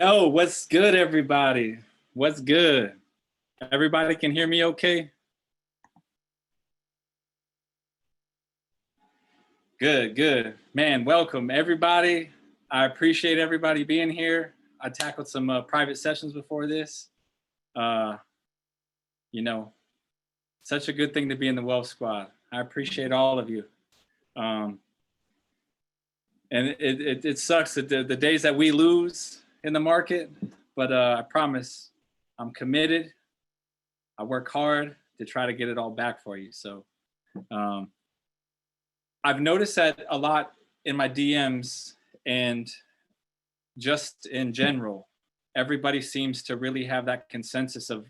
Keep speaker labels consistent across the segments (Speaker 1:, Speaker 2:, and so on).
Speaker 1: Oh, what's good, everybody? What's good? Everybody can hear me okay? Good, good. Man, welcome, everybody. I appreciate everybody being here. I tackled some private sessions before this. Uh, you know, Such a good thing to be in the Wealth Squad. I appreciate all of you. Um, and it sucks that the days that we lose in the market, but I promise I'm committed. I work hard to try to get it all back for you. So um, I've noticed that a lot in my DMs and just in general. Everybody seems to really have that consensus of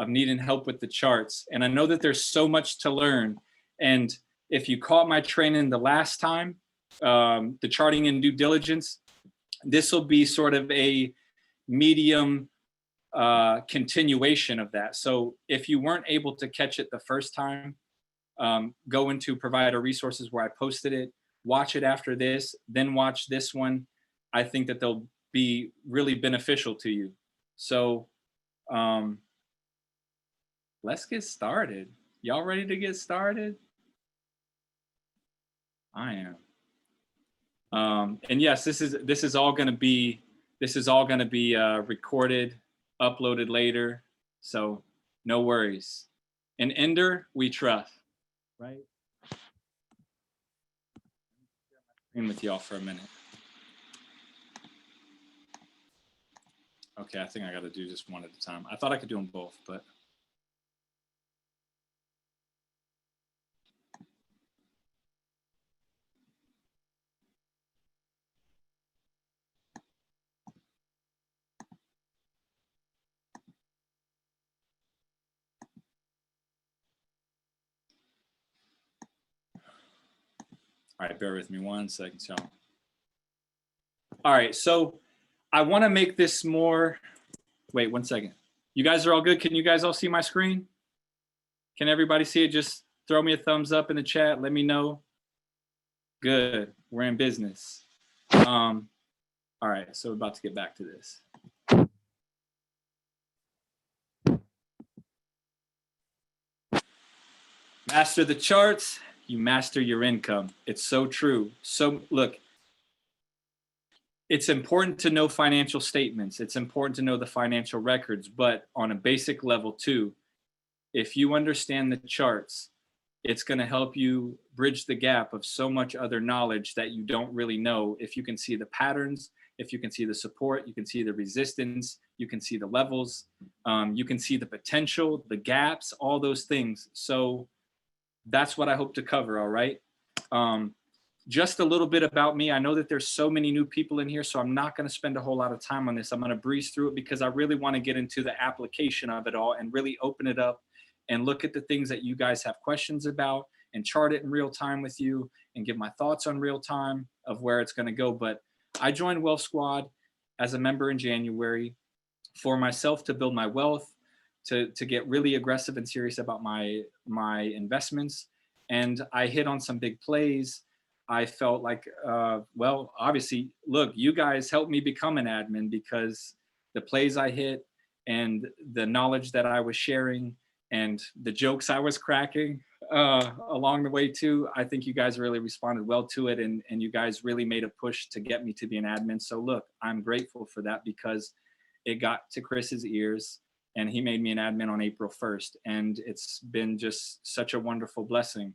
Speaker 1: needing help with the charts. And I know that there's so much to learn. And if you caught my training the last time, the charting and due diligence, this will be sort of a medium continuation of that. So if you weren't able to catch it the first time, go into provider resources where I posted it, watch it after this, then watch this one. I think that they'll be really beneficial to you. So let's get started. Y'all ready to get started? I am. And yes, this is all going to be recorded, uploaded later. So no worries. In Ender, we trust. Right? With y'all for a minute. Okay, I think I got to do just one at a time. I thought I could do them both, but. All right, bear with me 1 second, y'all. All right, so I want to make this more. Wait 1 second. You guys are all good? Can you guys all see my screen? Can everybody see it? Just throw me a thumbs up in the chat. Let me know. Good. We're in business. All right, so we're about to get back to this. Master the charts, you master your income. It's so true. So look, it's important to know financial statements. It's important to know the financial records, but on a basic level too, if you understand the charts, it's going to help you bridge the gap of so much other knowledge that you don't really know. If you can see the patterns, if you can see the support, you can see the resistance, you can see the levels, you can see the potential, the gaps, all those things. So that's what I hope to cover, all right? Just a little bit about me. I know that there's so many new people in here, so I'm not going to spend a whole lot of time on this. I'm going to breeze through it because I really want to get into the application of it all and really open it up and look at the things that you guys have questions about and chart it in real time with you and give my thoughts on real time of where it's going to go. But I joined Wealth Squad as a member in January for myself to build my wealth, to get really aggressive and serious about my investments. And I hit on some big plays. I felt like, well, obviously, look, you guys helped me become an admin because the plays I hit and the knowledge that I was sharing and the jokes I was cracking along the way too, I think you guys really responded well to it, and you guys really made a push to get me to be an admin. So look, I'm grateful for that because it got to Chris's ears and he made me an admin on April 1st. And it's been just such a wonderful blessing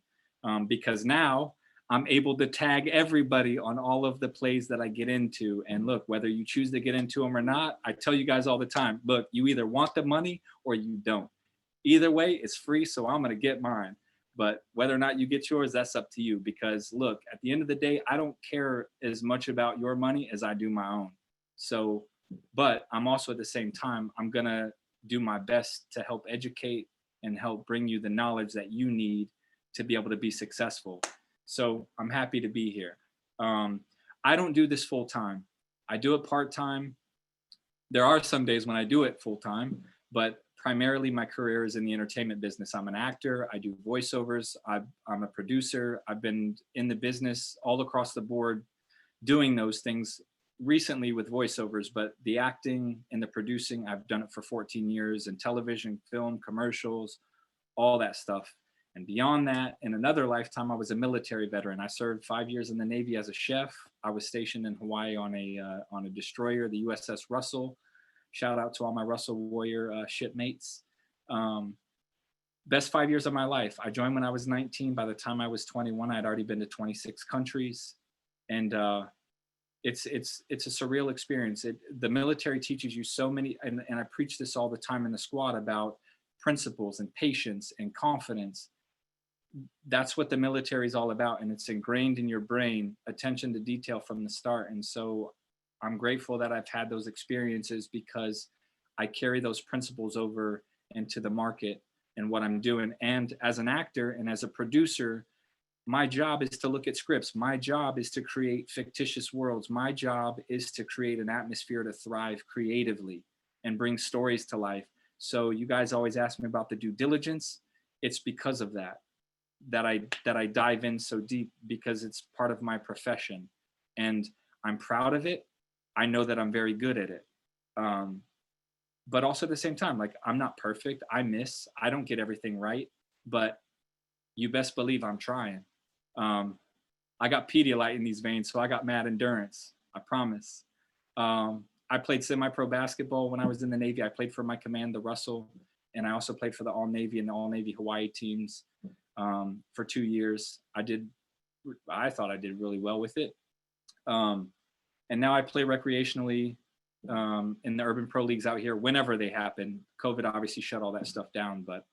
Speaker 1: because now I'm able to tag everybody on all of the plays that I get into. And look, whether you choose to get into them or not, I tell you guys all the time, look, you either want the money or you don't. Either way, it's free, so I'm going to get mine. But whether or not you get yours, that's up to you. Because look, at the end of the day, I don't care as much about your money as I do my own. So, but I'm also at the same time, I'm going to do my best to help educate and help bring you the knowledge that you need to be able to be successful. So I'm happy to be here. I don't do this full time. I do it part time. There are some days when I do it full time, but primarily my career is in the entertainment business. I'm an actor. I do voiceovers. I'm a producer. I've been in the business all across the board doing those things recently with voiceovers, but the acting and the producing, I've done it for 14 years, in television, film, commercials, all that stuff. And beyond that, in another lifetime, I was a military veteran. I served 5 years in the Navy as a chef. I was stationed in Hawaii on a destroyer, the USS Russell. Shout out to all my Russell Warrior shipmates. Best 5 years of my life. I joined when I was 19. By the time I was 21, I had already been to 26 countries, and it's a surreal experience. The military teaches you so many, and I preach this all the time in the squad about principles and patience and confidence. That's what the military is all about, and it's ingrained in your brain, attention to detail from the start. And so I'm grateful that I've had those experiences, because I carry those principles over into the market and what I'm doing. And as an actor and as a producer, my job is to look at scripts. My job is to create fictitious worlds. My job is to create an atmosphere to thrive creatively and bring stories to life. So you guys always ask me about the due diligence. It's because of that I dive in so deep, because it's part of my profession, and I'm proud of it. I know that I'm very good at it. But also at the same time, like, I'm not perfect. I don't get everything right, but you best believe I'm trying. I got Pedialyte in these veins, so I got mad endurance. I promise. I played semi-pro basketball when I was in the Navy. I played for my command, the Russell, and I also played for the All-Navy and the All-Navy Hawaii teams for 2 years. I thought I did really well with it. And now I play recreationally in the urban pro leagues out here whenever they happen. COVID obviously shut all that stuff down, but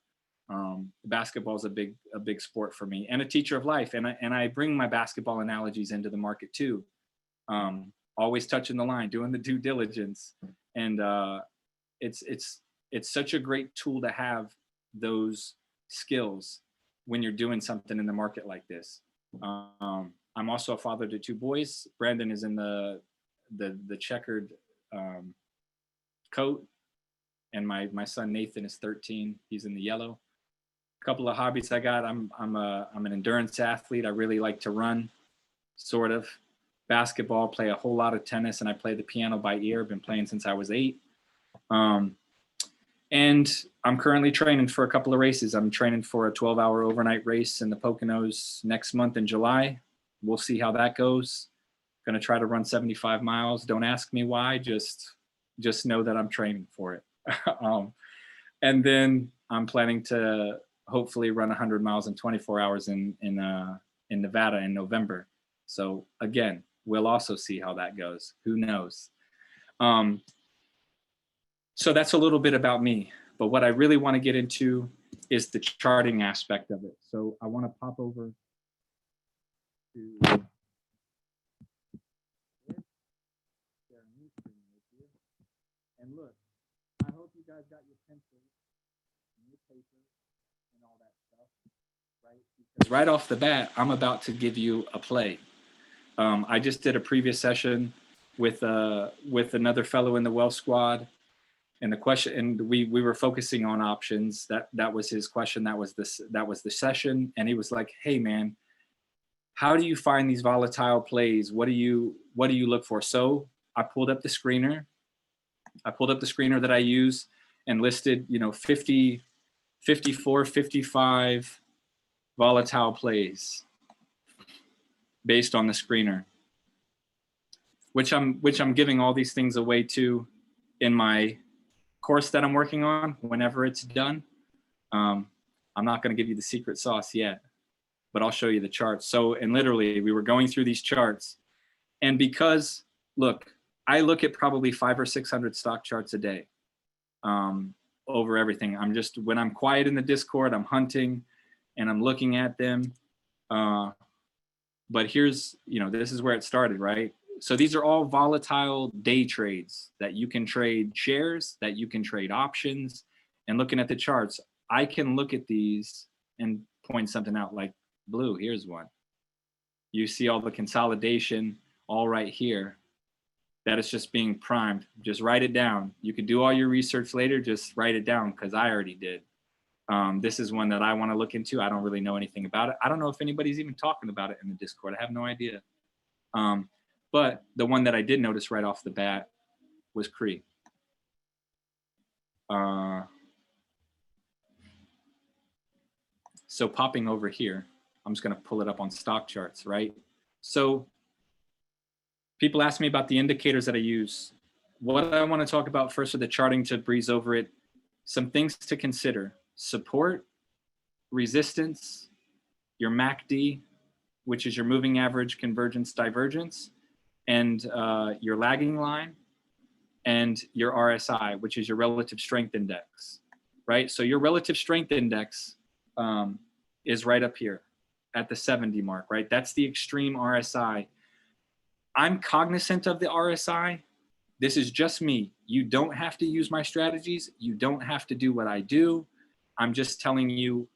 Speaker 1: basketball is a big sport for me, and a teacher of life. And I bring my basketball analogies into the market too. Always touching the line, doing the due diligence, and it's such a great tool to have those skills when you're doing something in the market like this. I'm also a father to 2 boys. Brandon is in the checkered coat, and my son Nathan is 13. He's in the yellow. A couple of hobbies I got. I'm an endurance athlete. I really like to run, sort of. Basketball, play a whole lot of tennis, and I play the piano by ear. I've been playing since I was 8. And I'm currently training for a couple of races. I'm training for a 12-hour overnight race in the Poconos next month in July. We'll see how that goes. Going to try to run 75 miles. Don't ask me why. Just know that I'm training for it. And then I'm planning to hopefully run 100 miles in 24 hours in Nevada in November. So again, we'll also see how that goes. Who knows? So that's a little bit about me. But what I really want to get into is the charting aspect of it. So I want to pop over to and look. I hope you guys got your pencils and your paper and all that stuff, right? Because right off the bat, I'm about to give you a play. I just did a previous session with another fellow in the Well Squad, and the question, and we were focusing on options. That was his question. That was the session, and he was like, "Hey, man, how do you find these volatile plays? What do you look for?" So I pulled up the screener. That I use and listed, 50, 54, 55 volatile plays based on the screener, which I'm giving all these things away to in my course that I'm working on whenever it's done. I'm not going to give you the secret sauce yet, but I'll show you the charts. So, and literally we were going through these charts, and because look, I look at probably 500 or 600 stock charts a day over everything. When I'm quiet in the Discord, I'm hunting and I'm looking at them. But here's, this is where it started, right? So these are all volatile day trades that you can trade shares, that you can trade options. And looking at the charts, I can look at these and point something out like blue. Here's one. You see all the consolidation all right here. That is just being primed. Just write it down. You can do all your research later. Just write it down, because I already did. This is one that I want to look into. I don't really know anything about it. I don't know if anybody's even talking about it in the Discord. I have no idea. But the one that I did notice right off the bat was Cree. So popping over here, I'm just going to pull it up on stock charts, right? So people ask me about the indicators that I use. What I want to talk about first with the charting to breeze over it, some things to consider: support, resistance, your MACD, which is your moving average convergence divergence, and your lagging line, and your RSI, which is your relative strength index, right? So your relative strength index is right up here at the 70 mark, right? That's the extreme RSI. I'm cognizant of the RSI. This is just me. You don't have to use my strategies. You don't have to do what I do. I'm just telling you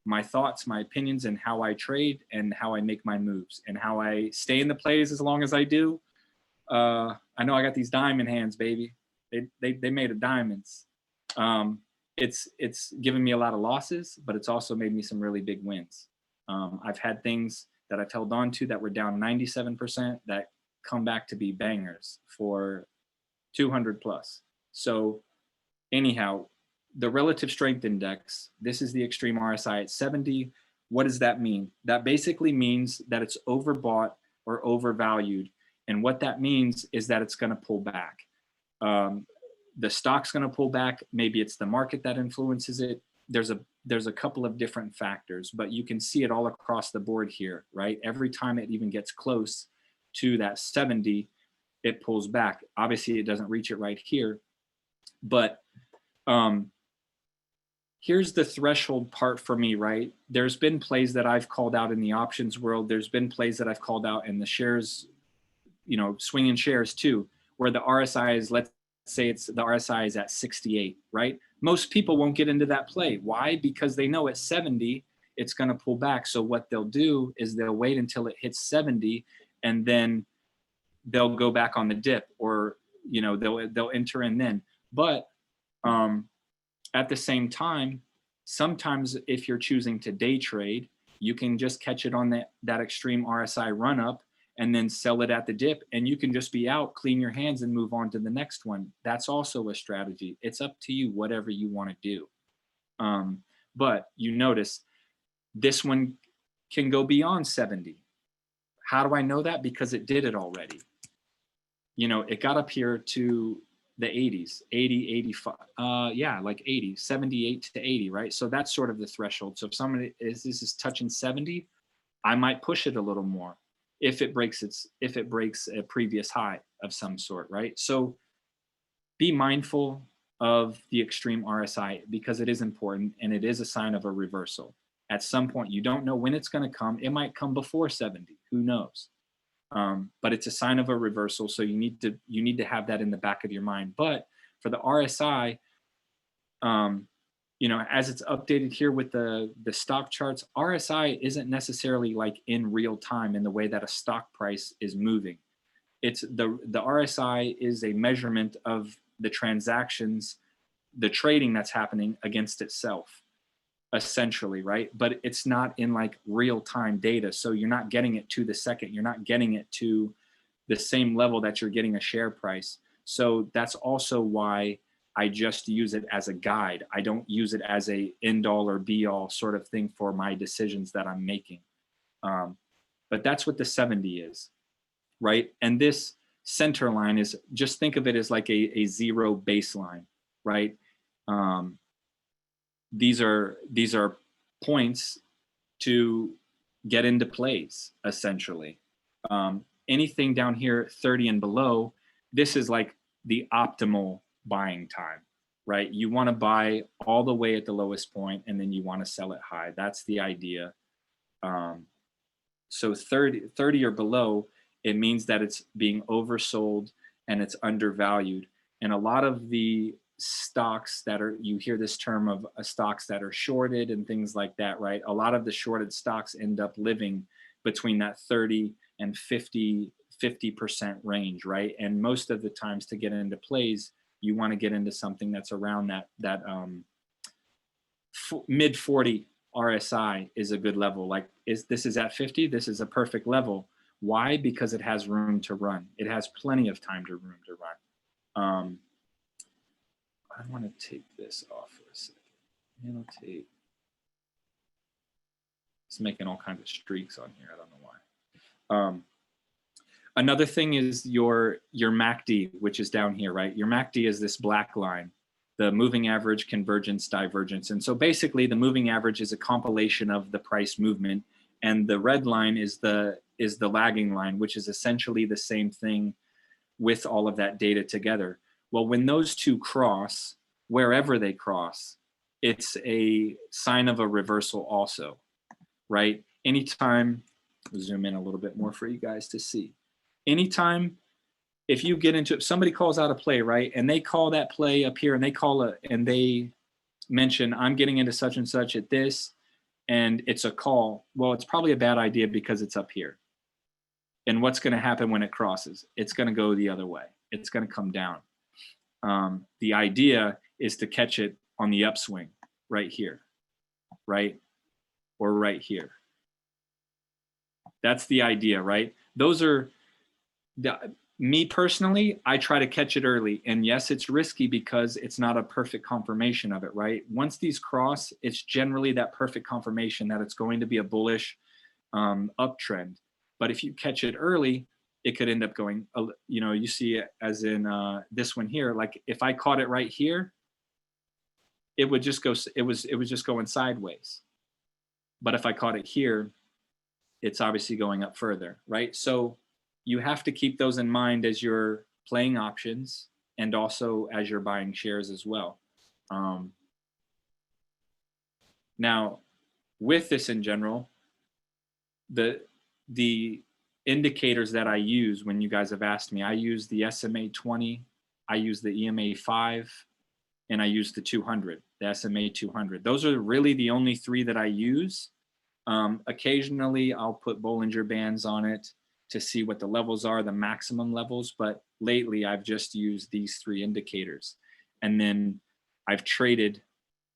Speaker 1: my thoughts, my opinions, and how I trade and how I make my moves and how I stay in the plays as long as I do. I know I got these diamond hands, baby. They made of diamonds. It's given me a lot of losses, but it's also made me some really big wins. I've had things that I've held on to that were down 97% that come back to be bangers for 200 plus. So anyhow, the relative strength index, this is the extreme RSI at 70. What does that mean? That basically means that it's overbought or overvalued. And what that means is that it's going to pull back. The stock's going to pull back. Maybe it's the market that influences it. There's a couple of different factors, but you can see it all across the board here, right? Every time it even gets close to that 70, it pulls back. Obviously, it doesn't reach it right here, but here's the threshold part for me, right? There's been plays that I've called out in the options world. There's been plays that I've called out in the shares, swinging shares too, where the RSI is, let's say the RSI is at 68, right? Most people won't get into that play. Why? Because they know at 70, it's going to pull back. So what they'll do is they'll wait until it hits 70 and then they'll go back on the dip, or, they'll enter in then. But at the same time, sometimes if you're choosing to day trade, you can just catch it on that extreme RSI run up and then sell it at the dip, and you can just be out, clean your hands, and move on to the next one. That's also a strategy. It's up to you, whatever you want to do. But you notice this one can go beyond 70. How do I know that? Because it did it already. It got up here to the 80s, 80, 85, like 80, 78 to 80, right? So that's sort of the threshold. So if somebody this is touching 70, I might push it a little more if it breaks a previous high of some sort, right? So be mindful of the extreme RSI because it is important and it is a sign of a reversal. At some point, you don't know when it's going to come. It might come before 70. Who knows? But it's a sign of a reversal. So you need to have that in the back of your mind. But for the RSI, as it's updated here with the stock charts, RSI isn't necessarily like in real time in the way that a stock price is moving. It's the RSI is a measurement of the transactions, the trading that's happening against itself, essentially, right? But it's not in like real time data. So you're not getting it to the second. You're not getting it to the same level that you're getting a share price. So that's also why I just use it as a guide. I don't use it as a end all or be all sort of thing for my decisions that I'm making. But that's what the 70 is, right? And this center line is, just think of it as like a zero baseline, right? These are points to get into plays, essentially. Anything down here 30 and below, this is like the optimal buying time, right? You want to buy all the way at the lowest point and then you want to sell it high. That's the idea. So 30 or below, it means that it's being oversold and it's undervalued. And a lot of the stocks you hear this term of stocks that are shorted and things like that, right? A lot of the shorted stocks end up living between that 30 and 50% range, right? And most of the times to get into plays, you want to get into something that's around that mid 40 RSI is a good level. Like this is at 50, this is a perfect level. Why? Because it has room to run. It has plenty of time to room to run. I want to take this off for a second. Annotate. It's making all kinds of streaks on here. I don't know why. Another thing is your MACD, which is down here, right? Your MACD is this black line, the moving average, convergence, divergence. And so basically the moving average is a compilation of the price movement, and the red line is the lagging line, which is essentially the same thing with all of that data together. Well, when those two cross, wherever they cross, it's a sign of a reversal also, right? Anytime, I'll zoom in a little bit more for you guys to see. Anytime, if you get into, if somebody calls out a play, right, and they call that play up here, and they call it, and they mention, I'm getting into such and such at this, and it's a call, well, it's probably a bad idea because it's up here. And what's going to happen when it crosses? It's going to go the other way. It's going to come down. The idea is to catch it on the upswing right here, right? Or right here. That's the idea, right? Those are, me personally, I try to catch it early. And yes, it's risky because it's not a perfect confirmation of it, right? Once these cross, it's generally that perfect confirmation that it's going to be a bullish uptrend. But if you catch it early, it could end up going, you know, you see it as in this one here. Like if I caught it right here, it would just go, it was just going sideways. But if I caught it here, it's obviously going up further, right? So you have to keep those in mind as you're playing options and also as you're buying shares as well. Now, with this in general, the indicators that I use when you guys have asked me, I use the SMA 20, I use the EMA 5, and I use the 200, the SMA 200. Those are really the only three that I use. Occasionally, I'll put Bollinger Bands on it to see what the levels are, the maximum levels. But lately, I've just used these three indicators. And then I've traded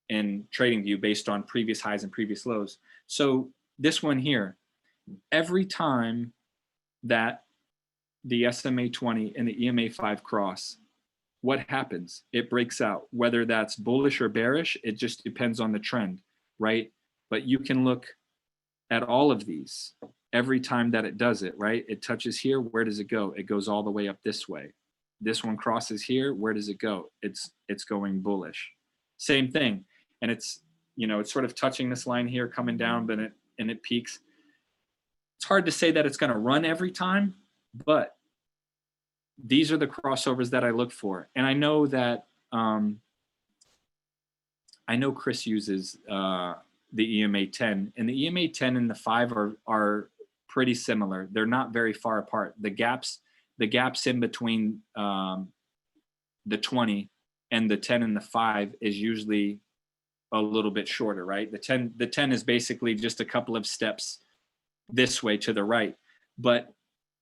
Speaker 1: in TradingView based on previous highs and previous lows. So this one here, every time that the SMA 20 and the EMA 5 cross, what happens? It breaks out. Whether that's bullish or bearish, it just depends on the trend, right? But you can look at all of these every time that it does it, right? It touches here, where does it go? It goes all the way up this way. This one crosses here, where does it go? It's going bullish. Same thing. And it's, you know, it's sort of touching this line here, coming down, but it peaks. It's hard to say that it's going to run every time, but these are the crossovers that I look for. And I know that, I know Chris uses the EMA 10, and the EMA 10 and the 5 are pretty similar. They're not very far apart. The gaps in between the 20 and the 10 and the 5 is usually a little bit shorter, right? The 10 is basically just a couple of steps this way to the right. But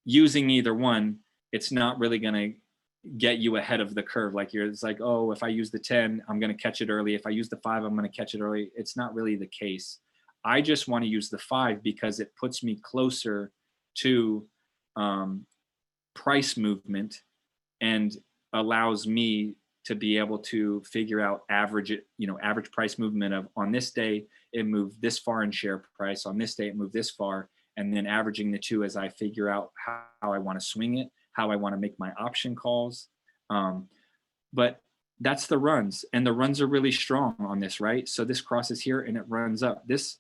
Speaker 1: using either one, it's not really going to get you ahead of the curve. Like it's like, oh, if I use the 10, I'm going to catch it early. If I use the 5, I'm going to catch it early. It's not really the case. I just want to use the 5 because it puts me closer to price movement and allows me to be able to figure out average price movement of, on this day, it moved this far in share price. On this day, it moved this far. And then averaging the two as I figure out how I want to swing it, how I want to make my option calls. But that's the runs, and the runs are really strong on this, right? So this crosses here and it runs up. This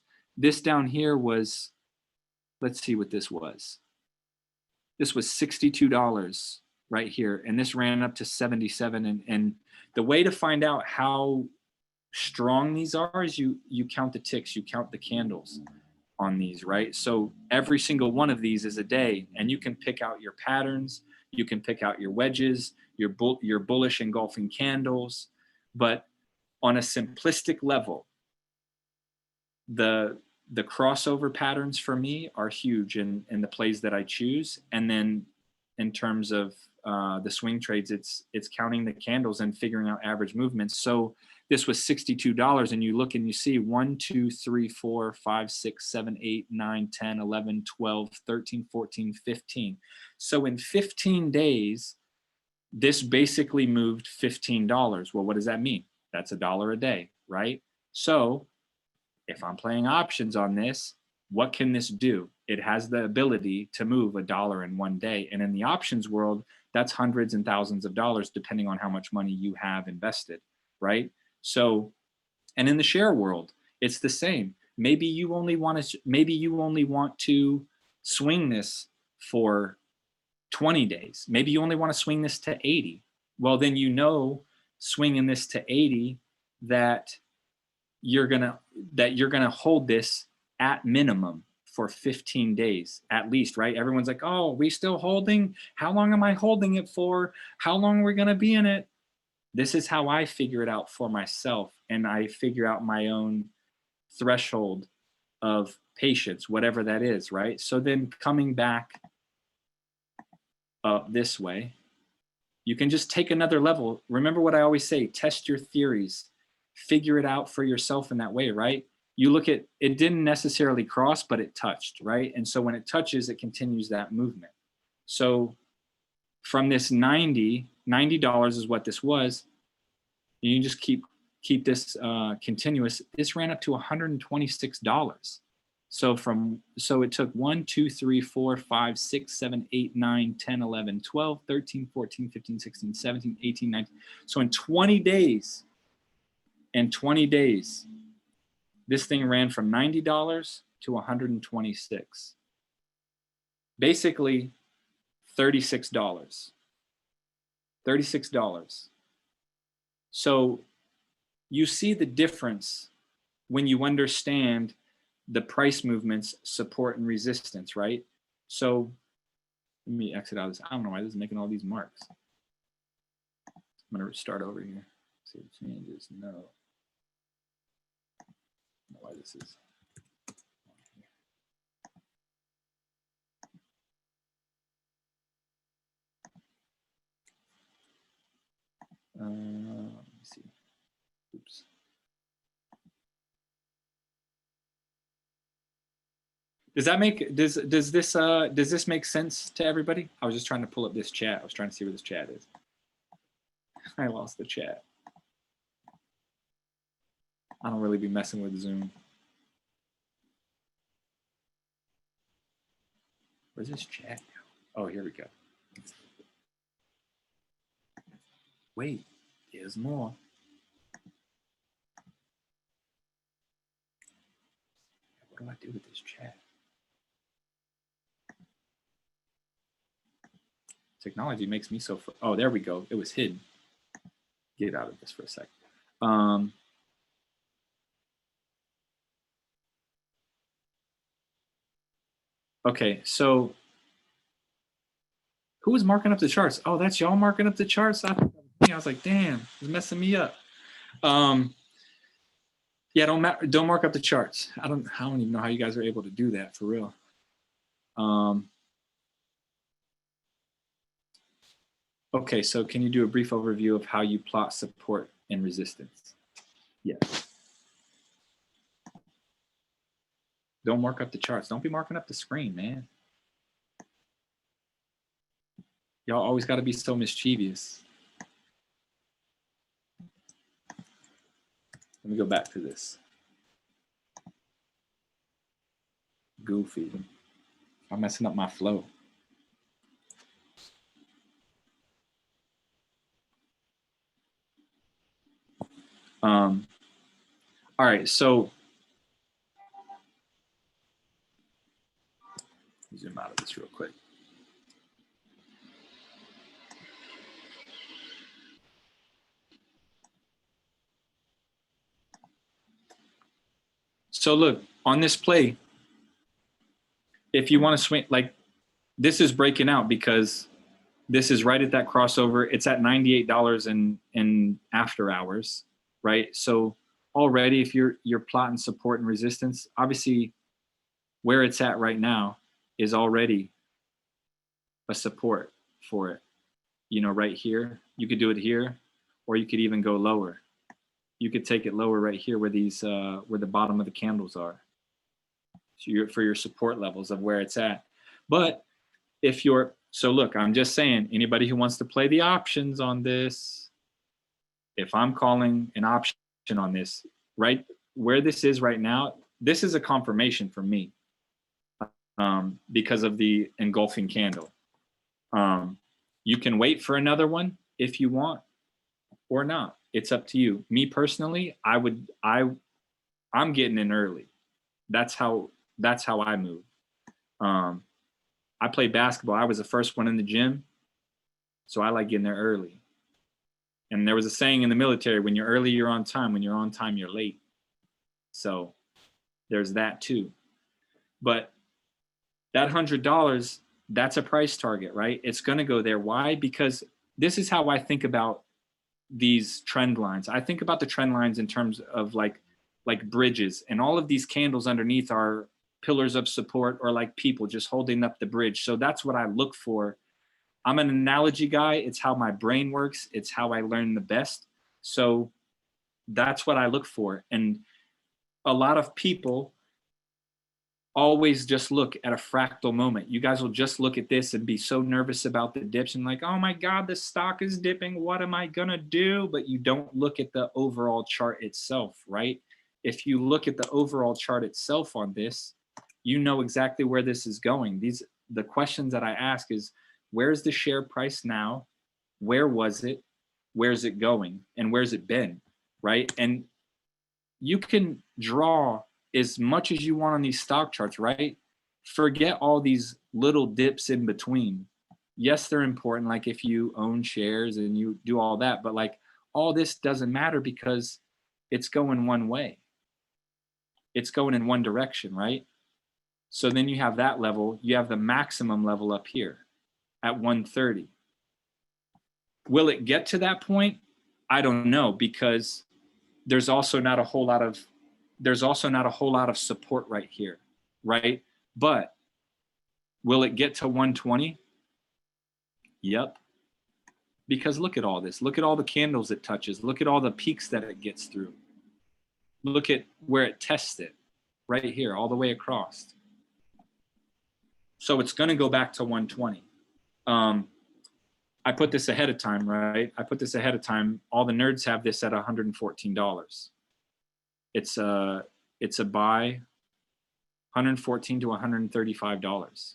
Speaker 1: down here was, let's see what this was. This was $62 right here. And this ran up to 77. And the way to find out how strong these are is you count the ticks, you count the candles on these, right? So every single one of these is a day, and you can pick out your patterns, you can pick out your wedges, your bullish engulfing candles. But on a simplistic level, the crossover patterns for me are huge in the plays that I choose. And then in terms of the swing trades, it's counting the candles and figuring out average movements. So this was $62, and you look and you see 1, 2, 3, 4, 5, 6, 7, 8, 9, 10, 11, 12, 13, 14, 15. So in 15 days, this basically moved $15. Well, what does that mean? That's $1 a day, right? So if I'm playing options on this, what can this do? It has the ability to move $1 in one day. And in the options world, that's hundreds and thousands of dollars, depending on how much money you have invested, right? So, and in the share world, it's the same. Maybe you only want to swing this for 20 days. Maybe you only want to swing this to 80. Well, then swinging this to 80 that you're gonna hold this at minimum for 15 days at least, right? Everyone's like, oh, we still holding? How long am I holding it for? How long are we gonna be in it? This is how I figure it out for myself, and I figure out my own threshold of patience, whatever that is, right? So then coming back up this way, you can just take another level. Remember what I always say, test your theories, figure it out for yourself in that way, right? You look at, it didn't necessarily cross, but it touched, right? And so when it touches, it continues that movement. So from this $90 is what this was. You can just keep this continuous. This ran up to $126. So it took 1, 2, 3, 4, 5, 6, 7, 8, 9, 10, 11, 12, 13, 14, 15, 16, 17, 18, 19. So in 20 days, this thing ran from $90 to $126. Basically, $36. $36. So you see the difference when you understand the price movements, support and resistance, right? So let me exit out of this. I don't know why this is making all these marks. I'm gonna start over here. See if it changes. No. I don't know why this is. Let me see. Oops. Does this make sense to everybody? I was just trying to pull up this chat. I was trying to see where this chat is. I lost the chat. I don't really be messing with Zoom. Where's this chat go? Oh, here we go. Wait, there's more. What do I do with this chat? Technology makes me so. Oh, there we go. It was hidden. Get out of this for a sec. Okay, so who was marking up the charts? Oh, that's y'all marking up the charts. I was like, damn, it's messing me up. Yeah, don't mark up the charts. I don't even know how you guys are able to do that for real. Okay, so can you do a brief overview of how you plot support and resistance? Yes. Don't mark up the charts. Don't be marking up the screen, man. Y'all always got to be so mischievous. Let me go back to this. Goofy. I'm messing up my flow. All right, so zoom out of this real quick. So look, on this play, if you want to swing, like this is breaking out because this is right at that crossover. It's at $98 in after hours, right? So already if you're plotting support and resistance, obviously where it's at right now is already a support for it. You know, right here, you could do it here, or you could even go lower. you could take it lower right here where these where the bottom of the candles are. So for your support levels of where it's at. But if you're, so look, I'm just saying, anybody who wants to play the options on this, if I'm calling an option on this, right where this is right now, this is a confirmation for me because of the engulfing candle. You can wait for another one if you want or not. It's up to you. Me personally, I'm getting in early. That's how I move. I play basketball. I was the first one in the gym, so I like getting there early. And there was a saying in the military, when you're early, you're on time. When you're on time, you're late. So there's that too. But that $100, that's a price target, right? It's going to go there. Why? Because this is how I think about these trend lines. I think about the trend lines in terms of like bridges, and all of these candles underneath are pillars of support, or like people just holding up the bridge. So that's what I look for. I'm an analogy guy. It's how my brain works. It's how I learn the best. So that's what I look for. And a lot of people always just look at a fractal moment. You guys will just look at this and be so nervous about the dips and like, oh my God, the stock is dipping. What am I gonna do? But you don't look at the overall chart itself, right? If you look at the overall chart itself on this, you know exactly where this is going. The questions that I ask is, where's the share price now? Where was it? Where's it going? And where's it been, right? And you can draw as much as you want on these stock charts, right? Forget all these little dips in between. Yes, they're important, like if you own shares and you do all that, but like all this doesn't matter because it's going one way. It's going in one direction, right? So then you have that level, you have the maximum level up here at 130. Will it get to that point? I don't know, because there's also not a whole lot of support right here, right? But will it get to 120? Yep. Because look at all this. Look at all the candles it touches. Look at all the peaks that it gets through. Look at where it tests it, right here, all the way across. So it's going to go back to 120. I put this ahead of time, right? I put this ahead of time. All the nerds have this at $114. It's a buy, $114 to $135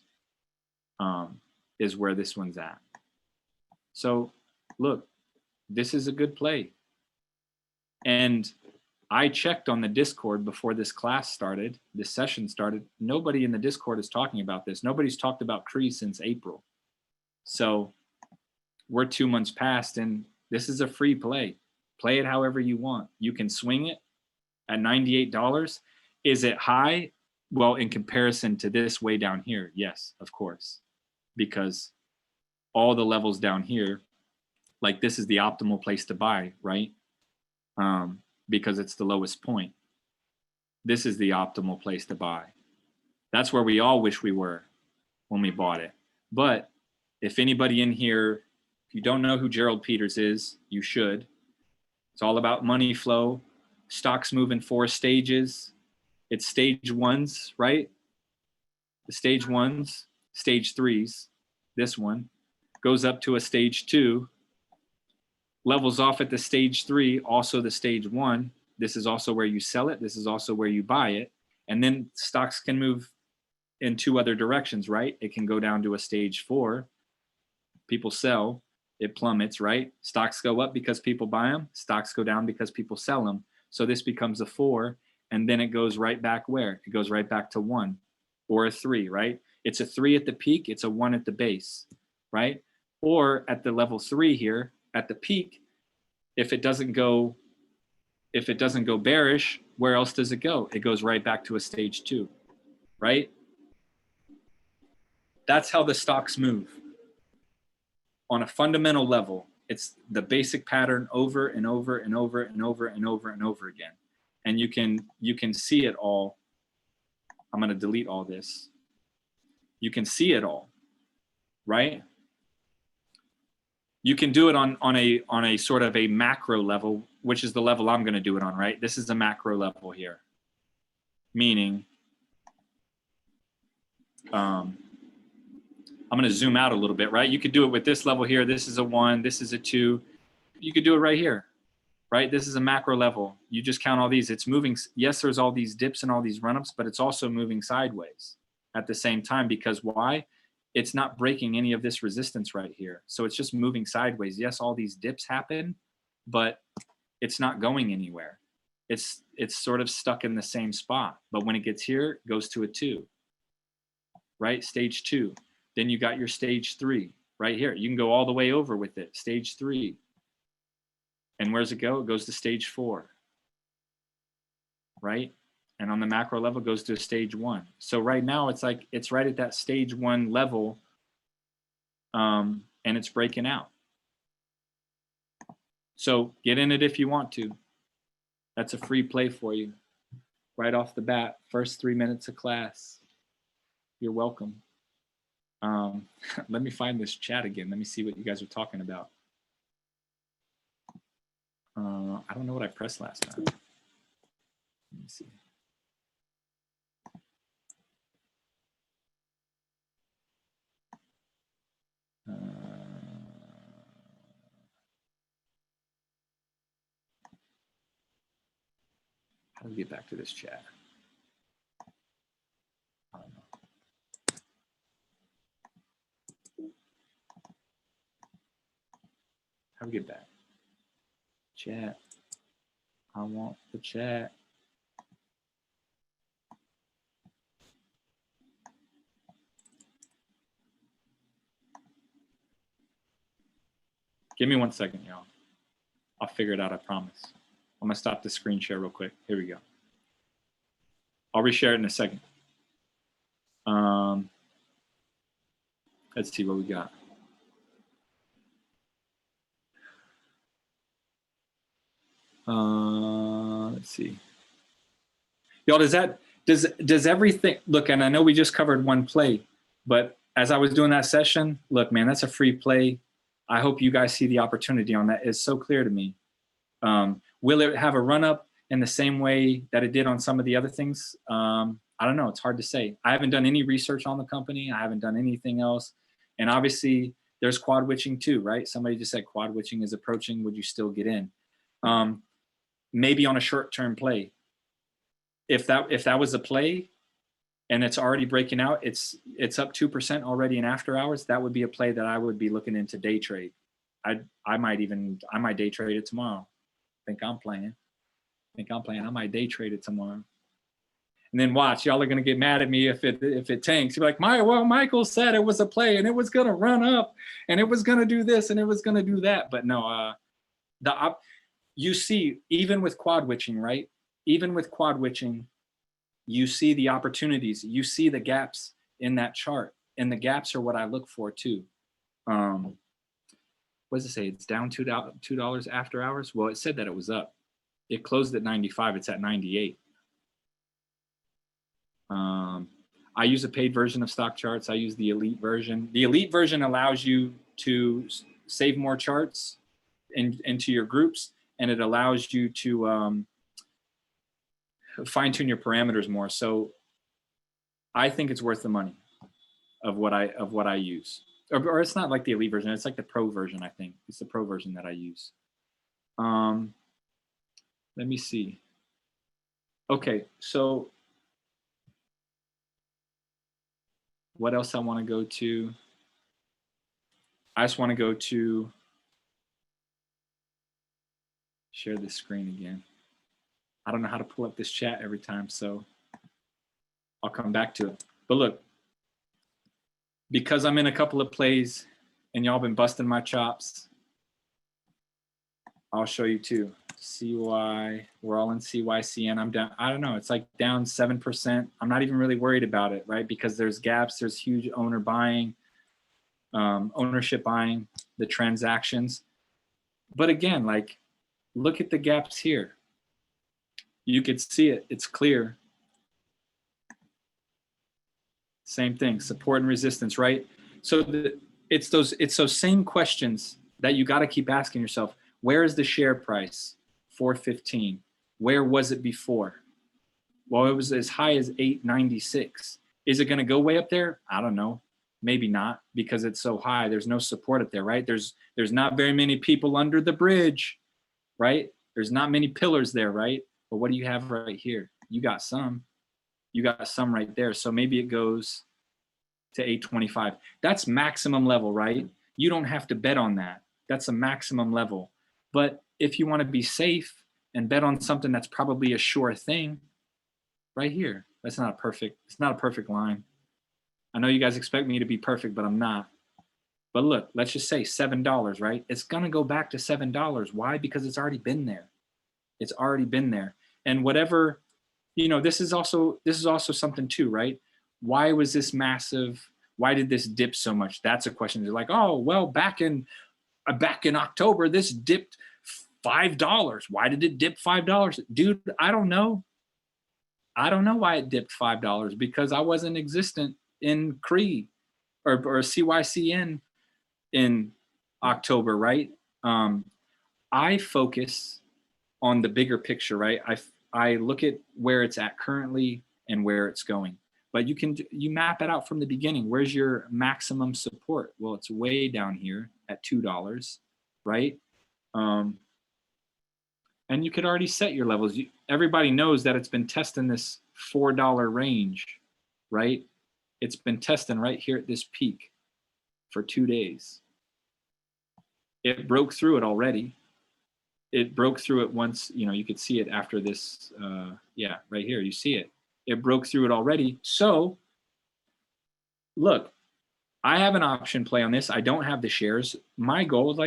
Speaker 1: is where this one's at. So look, this is a good play. And I checked on the Discord before this class started, this session started. Nobody in the Discord is talking about this. Nobody's talked about CRE since April. So we're 2 months past, and this is a free play. Play it however you want. You can swing it at $98. Is it high? Well, in comparison to this way down here, yes, of course. Because all the levels down here, like this is the optimal place to buy, right? Because it's the lowest point. This is the optimal place to buy. That's where we all wish we were when we bought it. But if anybody in here, if you don't know who Gerald Peters is, you should. It's all about money flow. Stocks move in 4 stages. It's stage 1s, right? The stage 1s, stage 3s, this one goes up to a stage 2, levels off at the stage 3, also the stage 1. This is also where you sell it. This is also where you buy it. And then stocks can move in 2 other directions, right? It can go down to a stage 4. People sell, it plummets, right? Stocks go up because people buy them. Stocks go down because people sell them. So this becomes a 4, and then it goes right back where? It goes right back to 1 or a 3, right? It's a 3 at the peak. It's a 1 at the base, right? Or at the level 3 here, at the peak, if it doesn't go bearish, where else does it go? It goes right back to a stage 2, right? That's how the stocks move. On a fundamental level, it's the basic pattern over and over and over and over and over and over again. And you can see it all. I'm going to delete all this. You can see it all, right? You can do it on a sort of a macro level, which is the level I'm going to do it on, right? This is a macro level here, meaning I'm going to zoom out a little bit, right? You could do it with this level here. This is a 1. This is a 2. You could do it right here, right? This is a macro level. You just count all these. It's moving. Yes, there's all these dips and all these run-ups, but it's also moving sideways at the same time, because why? It's not breaking any of this resistance right here. So it's just moving sideways. Yes, all these dips happen, but it's not going anywhere. It's sort of stuck in the same spot. But when it gets here, it goes to a 2, right? Stage 2. Then you got your stage 3 right here. You can go all the way over with it. Stage 3. And where's it go? It goes to stage 4, right? And on the macro level, it goes to stage 1. So right now, it's like it's right at that stage 1 level, and it's breaking out. So get in it if you want to. That's a free play for you right off the bat. First 3 minutes of class. You're welcome. Let me find this chat again. Let me see what you guys are talking about. I don't know what I pressed last time. Let me see. How do we get back to this chat? I don't know. How do we get back? Chat. I want the chat. Give me 1 second, y'all. I'll figure it out, I promise. I'm gonna stop the screen share real quick. Here we go. I'll reshare it in a second. Let's see what we got. Let's see. Y'all, does everything look, and I know we just covered 1 play, but as I was doing that session, look, man, that's a free play. I hope you guys see the opportunity on that. It's so clear to me. Will it have a run up in the same way that it did on some of the other things? I don't know. It's hard to say. I haven't done any research on the company. I haven't done anything else. And obviously there's quad witching too, right? Somebody just said quad witching is approaching. Would you still get in? Maybe on a short-term play. If that was a play and it's already breaking out, it's up 2% already in after hours, that would be a play that I would be looking into day trade. I might day trade it tomorrow. I might day trade it tomorrow. And then watch, y'all are gonna get mad at me if it tanks. You're like, Michael said it was a play and it was gonna run up and it was gonna do this and it was gonna do that. But no, you see, even with quad witching, right? Even with quad witching, you see the opportunities, you see the gaps in that chart, and the gaps are what I look for too. What does it say? It's down $2 after hours. Well, it said that it was up. It closed at 95. It's at 98. I use a paid version of stock charts. I use the elite version. The elite version allows you to save more charts into your groups, and it allows you to fine-tune your parameters more. So I think it's worth the money of what I use. Or it's not like the elite version, it's like the pro version, I think. It's the pro version that I use. Let me see. Okay, so what else I want to go to? I just want to go to share this screen again. I don't know how to pull up this chat every time, so I'll come back to it. But look, because I'm in a couple of plays and y'all been busting my chops, I'll show you too. CY, we're all in CYCN. I'm down, I don't know, it's like down 7%. I'm not even really worried about it, right? Because there's gaps, there's huge owner buying, ownership buying, the transactions. But again, like, look at the gaps here. You could see it, it's clear. Same thing, support and resistance, right? So it's those same questions that you got to keep asking yourself, where is the share price? 415. Where was it before? Well, it was as high as 896. Is it going to go way up there? I don't know. Maybe not, because it's so high. There's no support up there, right? There's not very many people under the bridge, right? There's not many pillars there, right? But what do you have right here? You got some. You got some right there. So maybe it goes to 825. That's maximum level, right? You don't have to bet on that. That's a maximum level. But if you want to be safe and bet on something that's probably a sure thing, right here. It's not a perfect line. I know you guys expect me to be perfect, but I'm not. But look, let's just say $7, right? It's gonna go back to $7. Why? Because it's already been there. It's already been there. And whatever, this is also something too, right? Why was this massive? Why did this dip so much? That's a question. They're like, oh, well, back in October, this dipped $5. Why did it dip $5? Dude, I don't know. I don't know why it dipped $5, because I wasn't existent in CRE or CYCN in October, right? I focus on the bigger picture, right? I look at where it's at currently and where it's going. But you map it out from the beginning. Where's your maximum support? Well, it's way down here at $2, right? And you could already set your levels. Everybody knows that it's been testing this $4 range, right? It's been testing right here at this peak for 2 days. It broke through it already. It broke through it once, you could see it after this. Yeah, right here, you see it. It broke through it already. So look, I have an option play on this. I don't have the shares. My goal is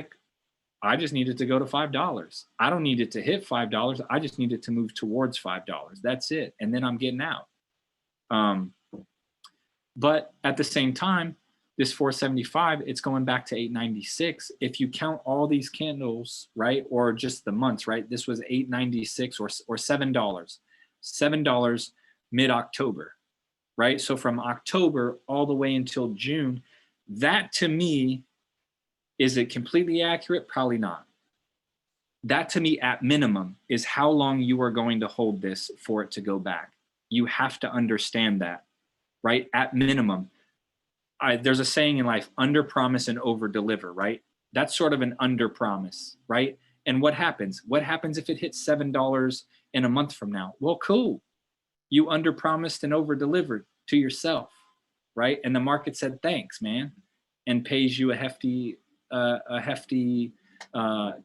Speaker 1: I just need it to go to $5. I don't need it to hit $5. I just need it to move towards $5. That's it. And then I'm getting out. But at the same time, this 475, it's going back to 896. If you count all these candles, right, or just the months, right, this was 896 or $7. $7 mid-October, right? So from October all the way until June, that to me, is it completely accurate? Probably not. That to me, at minimum, is how long you are going to hold this for it to go back. You have to understand that, right? At minimum. There's a saying in life, under promise and over deliver, right? That's sort of an under promise, right? And what happens? What happens if it hits $7 in a month from now? Well, cool. You under promised and over delivered to yourself, right? And the market said, thanks, man, and pays you a hefty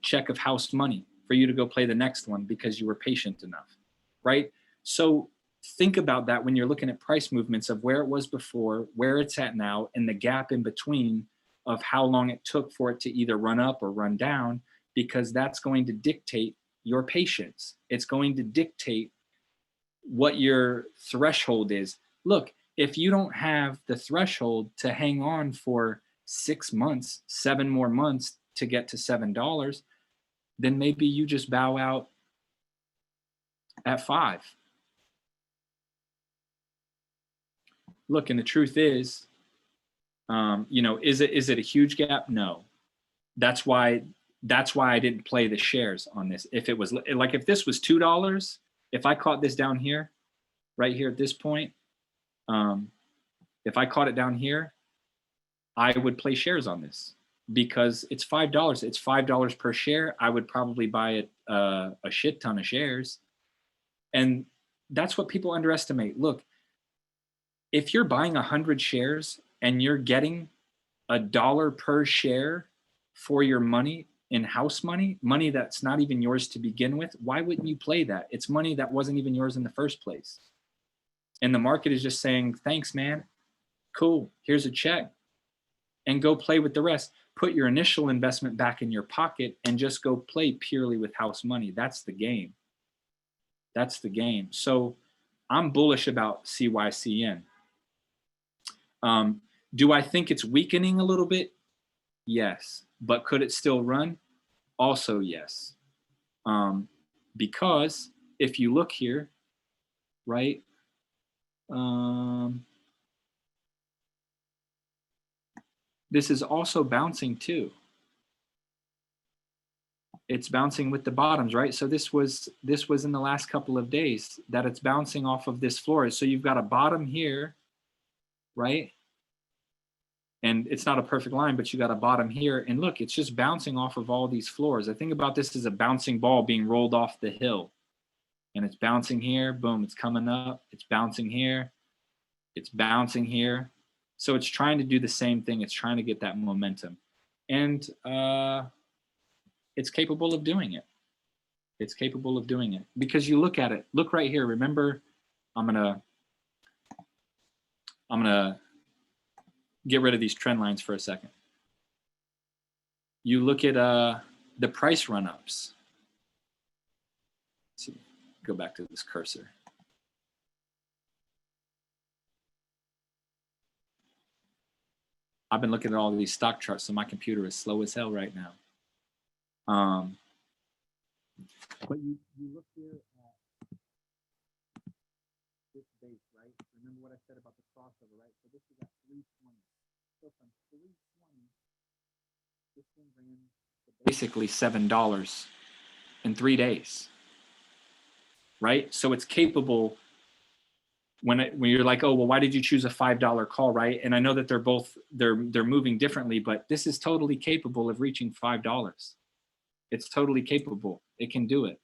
Speaker 1: check of house money for you to go play the next one because you were patient enough, right? So think about that when you're looking at price movements of where it was before, where it's at now, and the gap in between of how long it took for it to either run up or run down, because that's going to dictate your patience. It's going to dictate what your threshold is. Look, if you don't have the threshold to hang on for 6 months, 7 more months to get to $7, then maybe you just bow out at 5. Look, and the truth is, is it a huge gap? No. That's why I didn't play the shares on this. If it was like, if this was $2, if I caught this down here, right here at this point, if I caught it down here, I would play shares on this because it's $5. It's $5 per share. I would probably buy a shit ton of shares. And that's what people underestimate. Look, if you're buying 100 shares and you're getting $1 per share for your money in house money that's not even yours to begin with, why wouldn't you play that? It's money that wasn't even yours in the first place. And the market is just saying, thanks, man. Cool. Here's a check. And go play with the rest. Put your initial investment back in your pocket and just go play purely with house money. That's the game. That's the game. So I'm bullish about CYCN. Do I think it's weakening a little bit? Yes. But could it still run? Also, yes. Because if you look here, right, this is also bouncing too. it's bouncing with the bottoms, right? So this was in the last couple of days that it's bouncing off of this floor. So you've got a bottom here, right? And it's not a perfect line, but you got a bottom here. And look, it's just bouncing off of all these floors. I think about this as a bouncing ball being rolled off the hill. And it's bouncing here, boom, it's coming up. It's bouncing here, it's bouncing here. So it's trying to do the same thing. It's trying to get that momentum. And it's capable of doing it. It's capable of doing it. Because you look at it, look right here. Remember, I'm gonna get rid of these trend lines for a second. You look at the price run-ups. Let's see, go back to this cursor. I've been looking at all of these stock charts, so my computer is slow as hell right now. But you look here at this base, right? Remember what I said about the crossover, right? So this is at 320. So from 320, this thing ran to basically $7 in 3 days, right? So it's capable. When you're like, oh, well, why did you choose a $5 call, right? And I know that they're moving differently, but this is totally capable of reaching $5. It's totally capable. It can do it,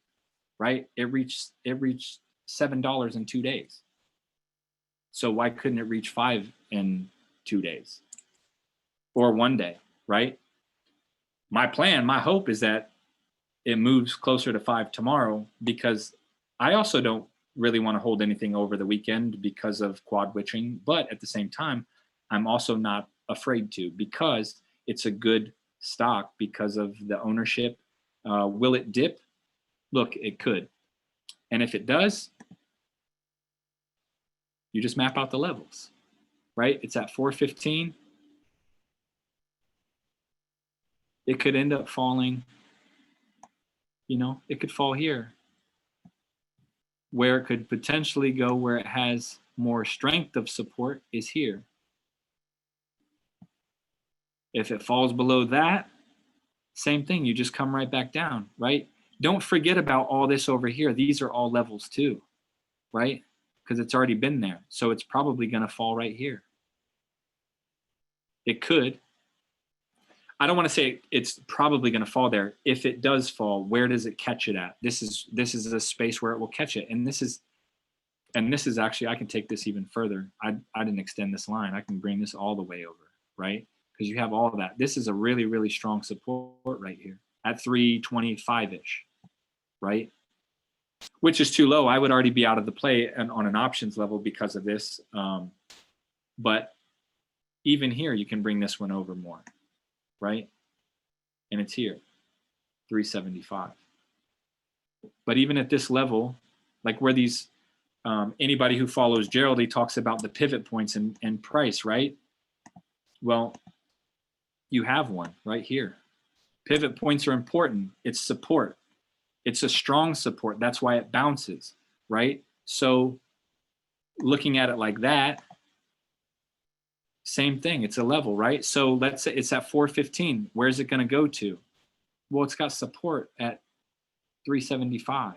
Speaker 1: right? It reached $7 in 2 days. So why couldn't it reach 5 in 2 days or 1 day, right? My plan, my hope is that it moves closer to 5 tomorrow, because I also don't really want to hold anything over the weekend because of quad witching. But at the same time, I'm also not afraid to, because it's a good stock because of the ownership. Will it dip? Look, it could. And if it does, you just map out the levels, right? It's at 415. It could end up falling, it could fall here. Where it could potentially go, where it has more strength of support, is here. If it falls below that, same thing, you just come right back down, right? Don't forget about all this over here. These are all levels too, right? Because it's already been there. So it's probably going to fall right here. It could. I don't want to say it's probably going to fall there. If it does fall, where does it catch it at? This is a space where it will catch it. And this is actually, I can take this even further. I didn't extend this line. I can bring this all the way over, right? Because you have all of that. This is a really, really strong support right here at 325-ish, right? Which is too low. I would already be out of the play on an options level because of this. But even here, you can bring this one over more, right? And it's here, 375. But even at this level, like where these, anybody who follows Gerald, he talks about the pivot points and price, right? Well, you have one right here. Pivot points are important. It's support. It's a strong support. That's why it bounces, right? So looking at it like that, same thing. It's a level, right? So let's say it's at 415. Where's it going to go to? Well, it's got support at 375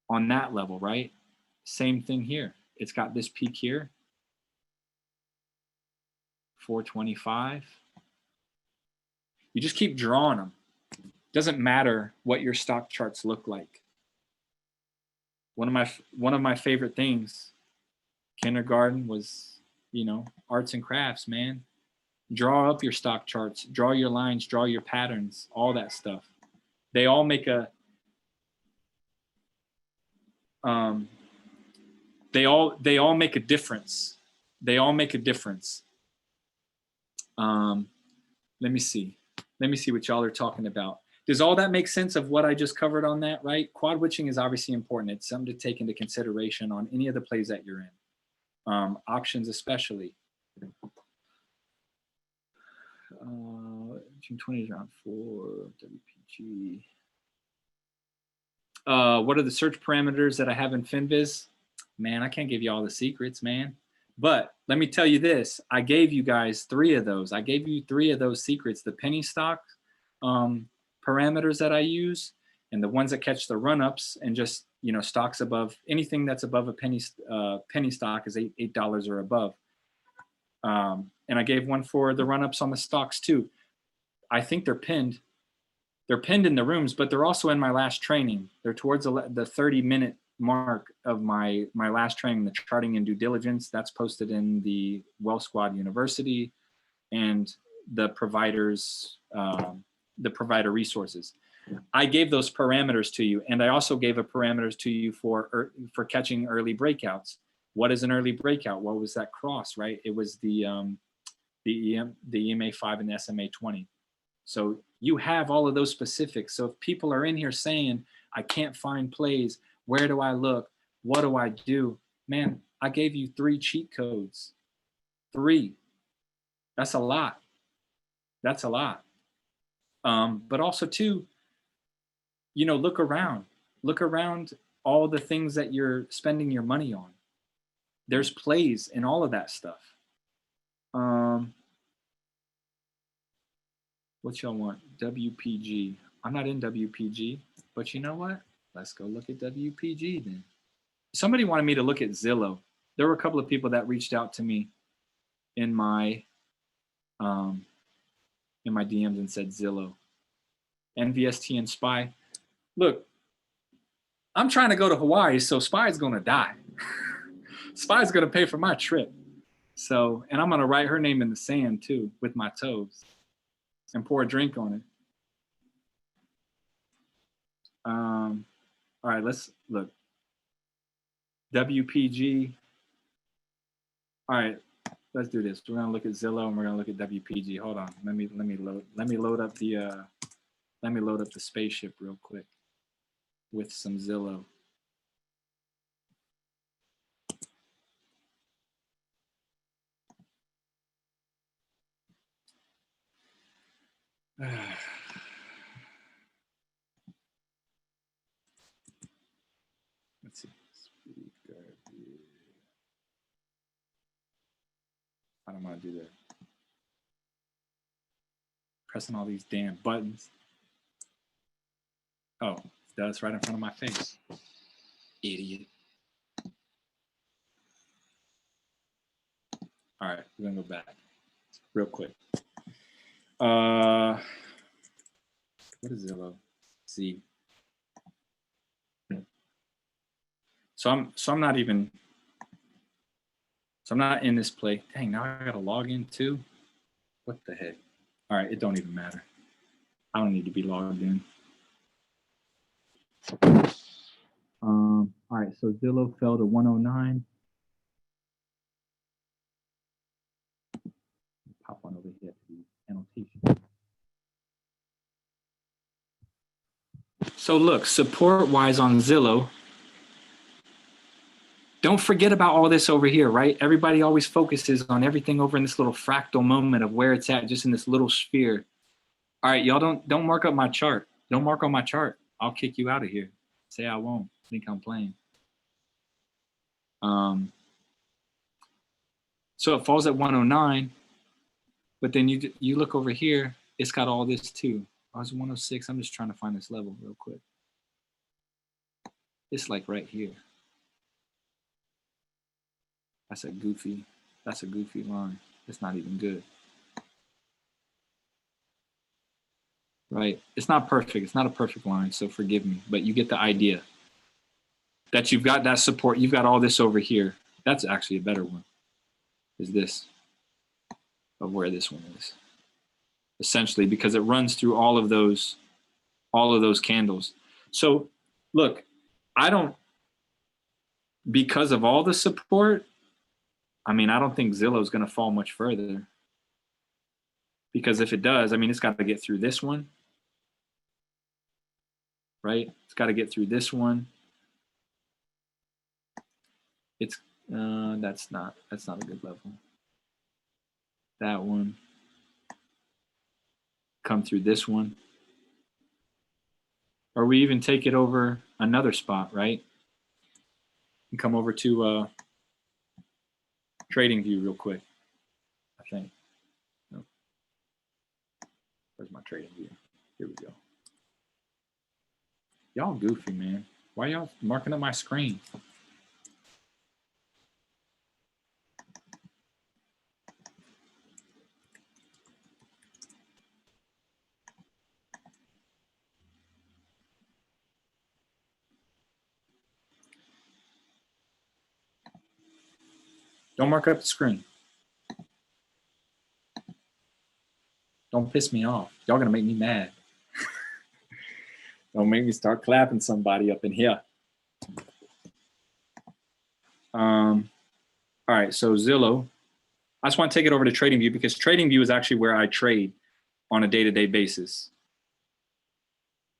Speaker 1: on that level, right? Same thing here. It's got this peak here, 425. You just keep drawing them. Doesn't matter what your stock charts look like. One of my favorite things, kindergarten, was, arts and crafts, man. Draw up your stock charts, draw your lines, draw your patterns, all that stuff. They all make a they all make a difference. They all make a difference. Let me see what y'all are talking about. Does all that make sense of what I just covered on that, right? Quad witching is obviously important. It's something to take into consideration on any of the plays that you're in. Options especially. June 20 is around 4, WPG. What are the search parameters that I have in FinViz? Man, I can't give you all the secrets, man. But let me tell you this. I gave you guys 3 of those. I gave you 3 of those secrets. The penny stock parameters that I use and the ones that catch the run-ups and just, you know, stocks above, anything that's above a penny stock is $8 or above. And I gave one for the run-ups on the stocks too. I think they're pinned. They're pinned in the rooms, but they're also in my last training. They're towards the 30-minute mark of my last training, the charting and due diligence. That's posted in the Wealth Squad University and the providers, the provider resources. I gave those parameters to you, and I also gave a parameters to you for catching early breakouts. What is an early breakout? What was that cross, right? It was the EMA 5 and the SMA 20. So you have all of those specifics. So if people are in here saying, I can't find plays, where do I look? What do I do? Man, I gave you 3 cheat codes. 3. That's a lot. That's a lot. But also too, you know, look around all the things that you're spending your money on. There's plays in all of that stuff. What y'all want? WPG. I'm not in WPG, but you know what? Let's go look at WPG then. Somebody wanted me to look at Zillow. There were a couple of people that reached out to me in my DMs and said Zillow. NVST and SPY. Look, I'm trying to go to Hawaii, so SPY's gonna die. SPY's gonna pay for my trip. So, and I'm gonna write her name in the sand too with my toes and pour a drink on it. All right, let's look. WPG. All right, let's do this. We're gonna look at Zillow and we're gonna look at WPG. Hold on. Let me load up the spaceship real quick with some Zillow. Let's see. I don't want to do that. Pressing all these damn buttons. Oh, that's right in front of my face. Idiot. All right, we're gonna go back real quick. What is Zillow? Z. So I'm not in this play. Dang, now I gotta log in too. What the heck? All right, it don't even matter. I don't need to be logged in. All right, so Zillow fell to 109. Pop one over here to the annotation. So look, support-wise on Zillow, don't forget about all this over here, right? Everybody always focuses on everything over in this little fractal moment of where it's at, just in this little sphere. All right, y'all don't mark up my chart. Don't mark on my chart. I'll kick you out of here. Say I won't. Think I'm playing. So it falls at 109, but then you look over here, it's got all this too. Oh, it's 106. I'm just trying to find this level real quick. It's like right here. That's a goofy line. It's not even good. Right? It's not perfect. It's not a perfect line, so forgive me, but you get the idea. That you've got that support, you've got all this over here. That's actually a better one. Is this of where this one is. Essentially, because it runs through all of those candles. So look, because of all the support, I mean, I don't think Zillow is going to fall much further. Because if it does, I mean, it's got to get through this one. Right? It's got to get through this one. It's that's not a good level. That one. Come through this one. Or we even take it over another spot, right? And come over to Trading View real quick, I think. No. Where's my Trading View? Here we go. Y'all goofy, man. Why y'all marking up my screen? Don't mark up the screen. Don't piss me off. Y'all gonna make me mad. Don't make me start clapping somebody up in here. All right, so Zillow. I just want to take it over to TradingView because TradingView is actually where I trade on a day-to-day basis.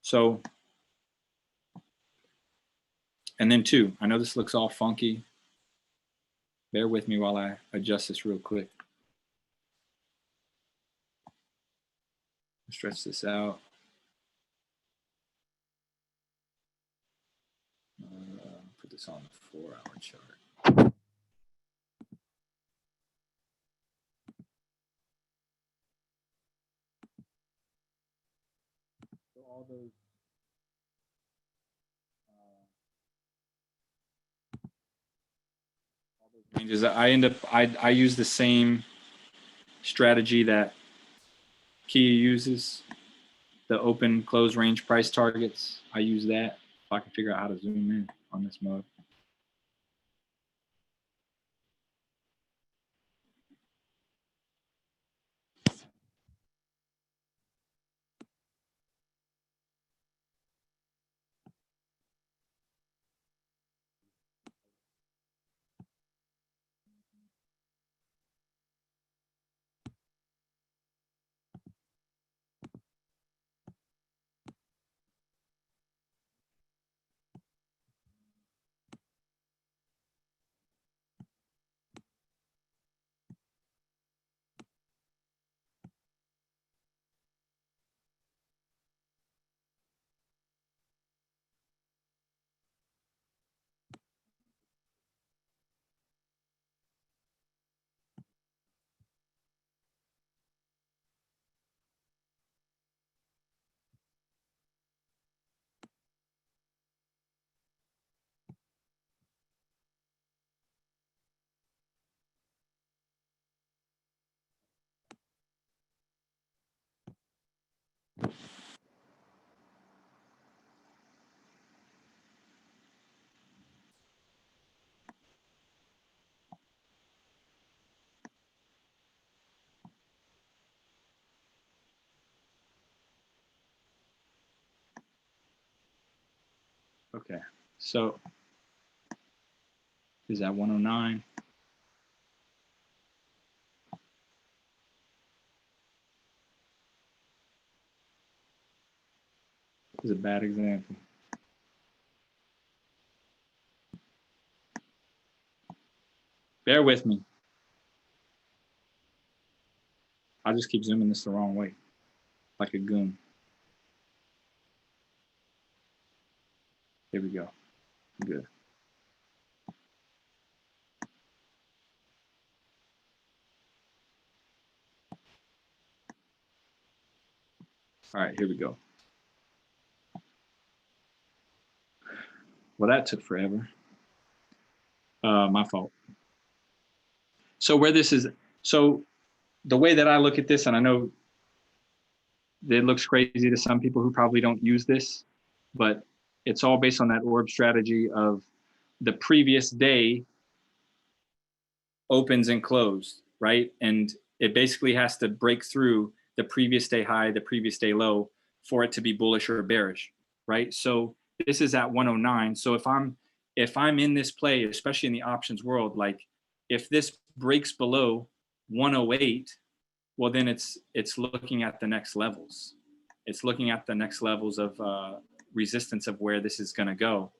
Speaker 1: So, and then two, I know this looks all funky. Bear with me while I adjust this real quick. Stretch this out. Put this on the 4-hour chart. So all those ranges, I use the same strategy that Kia uses, the open close range price targets. I use that if I can figure out how to zoom in on this mode. Okay, so is that 109? This is a bad example. Bear with me. I'll just keep zooming this the wrong way, like a goon. Here we go. Good. All right, here we go. Well, that took forever. My fault. So where this is, so the way that I look at this, and I know it looks crazy to some people who probably don't use this, but it's all based on that orb strategy of the previous day opens and closed, right? And it basically has to break through the previous day high, the previous day low for it to be bullish or bearish, right? So this is at 109. So if I'm in this play, especially in the options world, like if this breaks below 108, well, then it's looking at the next levels. It's looking at the next levels of resistance of where this is going to go,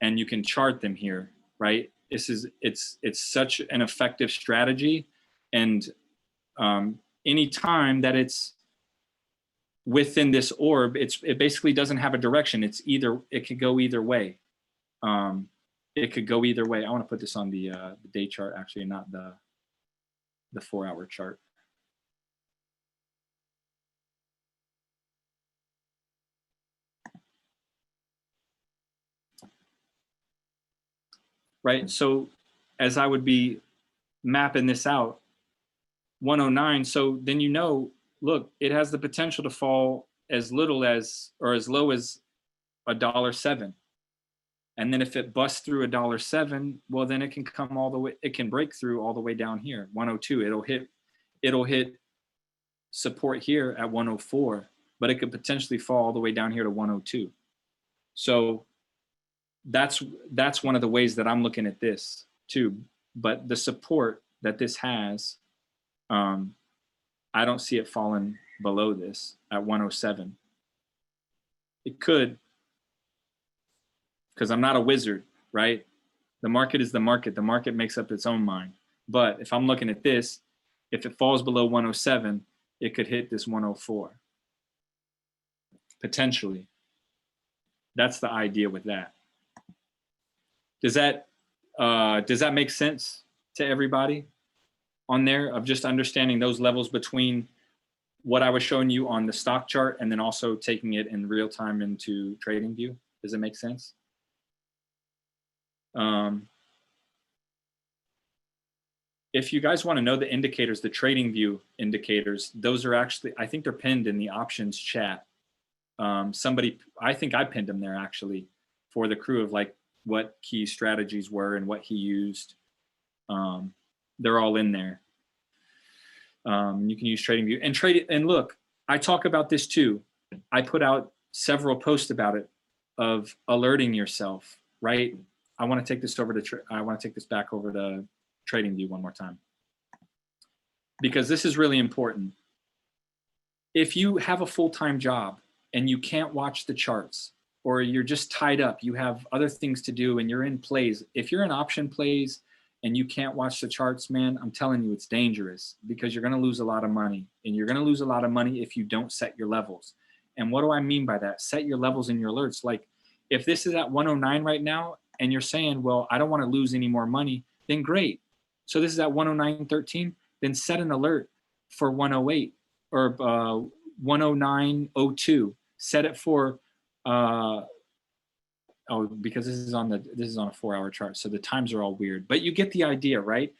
Speaker 1: and you can chart them here, right? It's such an effective strategy, and any time that it's within this orb, it basically doesn't have a direction. It could go either way. It could go either way. I want to put this on the day chart, actually, not the 4-hour chart. right? So as I would be mapping this out, 109. So then, look, it has the potential to fall as little as, or as low as $1.07. And then if it busts through $1.07, well, then it can come all the way, it can break through all the way down here, 102. It'll hit support here at 104, but it could potentially fall all the way down here to 102. So that's one of the ways that I'm looking at this too. But the support that this has, I don't see it falling below this at 107. It could, because I'm not a wizard, right? The market is the market. The market makes up its own mind. But if I'm looking at this, if it falls below 107, it could hit this 104. Potentially. That's the idea with that. Does that make sense to everybody on there, of just understanding those levels between what I was showing you on the stock chart and then also taking it in real time into TradingView? Does it make sense? If you guys want to know the indicators, the TradingView indicators, those are actually, I think they're pinned in the options chat. I think I pinned them there actually for the crew, of like what key strategies were and what he used. They're all in there. You can use TradingView and trade it. And look, I talk about this too. I put out several posts about it, of alerting yourself, right? I want to take this back over to TradingView one more time, because this is really important. If you have a full-time job and you can't watch the charts, or you're just tied up, you have other things to do and you're in plays, if you're in option plays and you can't watch the charts, man, I'm telling you, it's dangerous, because you're going to lose a lot of money, and you're going to lose a lot of money if you don't set your levels. And what do I mean by that? Set your levels in your alerts. Like if this is at 109 right now and you're saying, well, I don't want to lose any more money, then great. So this is at 109.13, then set an alert for 108 or 109.02. Set it for because this is on a 4-hour chart, so the times are all weird, but you get the idea, right?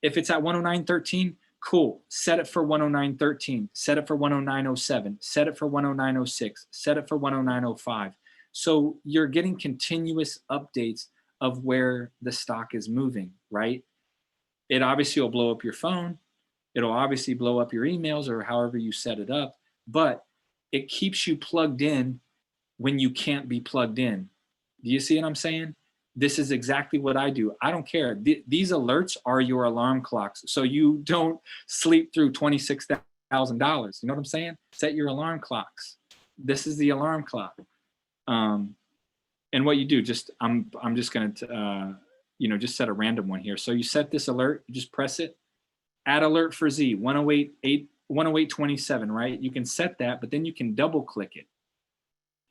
Speaker 1: If it's at 109.13, cool. Set it for 109.13. Set it for 109.07. Set it for 109.06. Set it for 109.05. So you're getting continuous updates of where the stock is moving, right? It obviously will blow up your phone. It'll obviously blow up your emails or however you set it up, but it keeps you plugged in when you can't be plugged in. Do you see what I'm saying? This is exactly what I do. I don't care. These alerts are your alarm clocks, so you don't sleep through $26,000. You know what I'm saying? Set your alarm clocks. This is the alarm clock. And what you do, I'm just going to, just set a random one here. So you set this alert, you just press it, add alert for Z, 108.27, right? You can set that, but then you can double click it.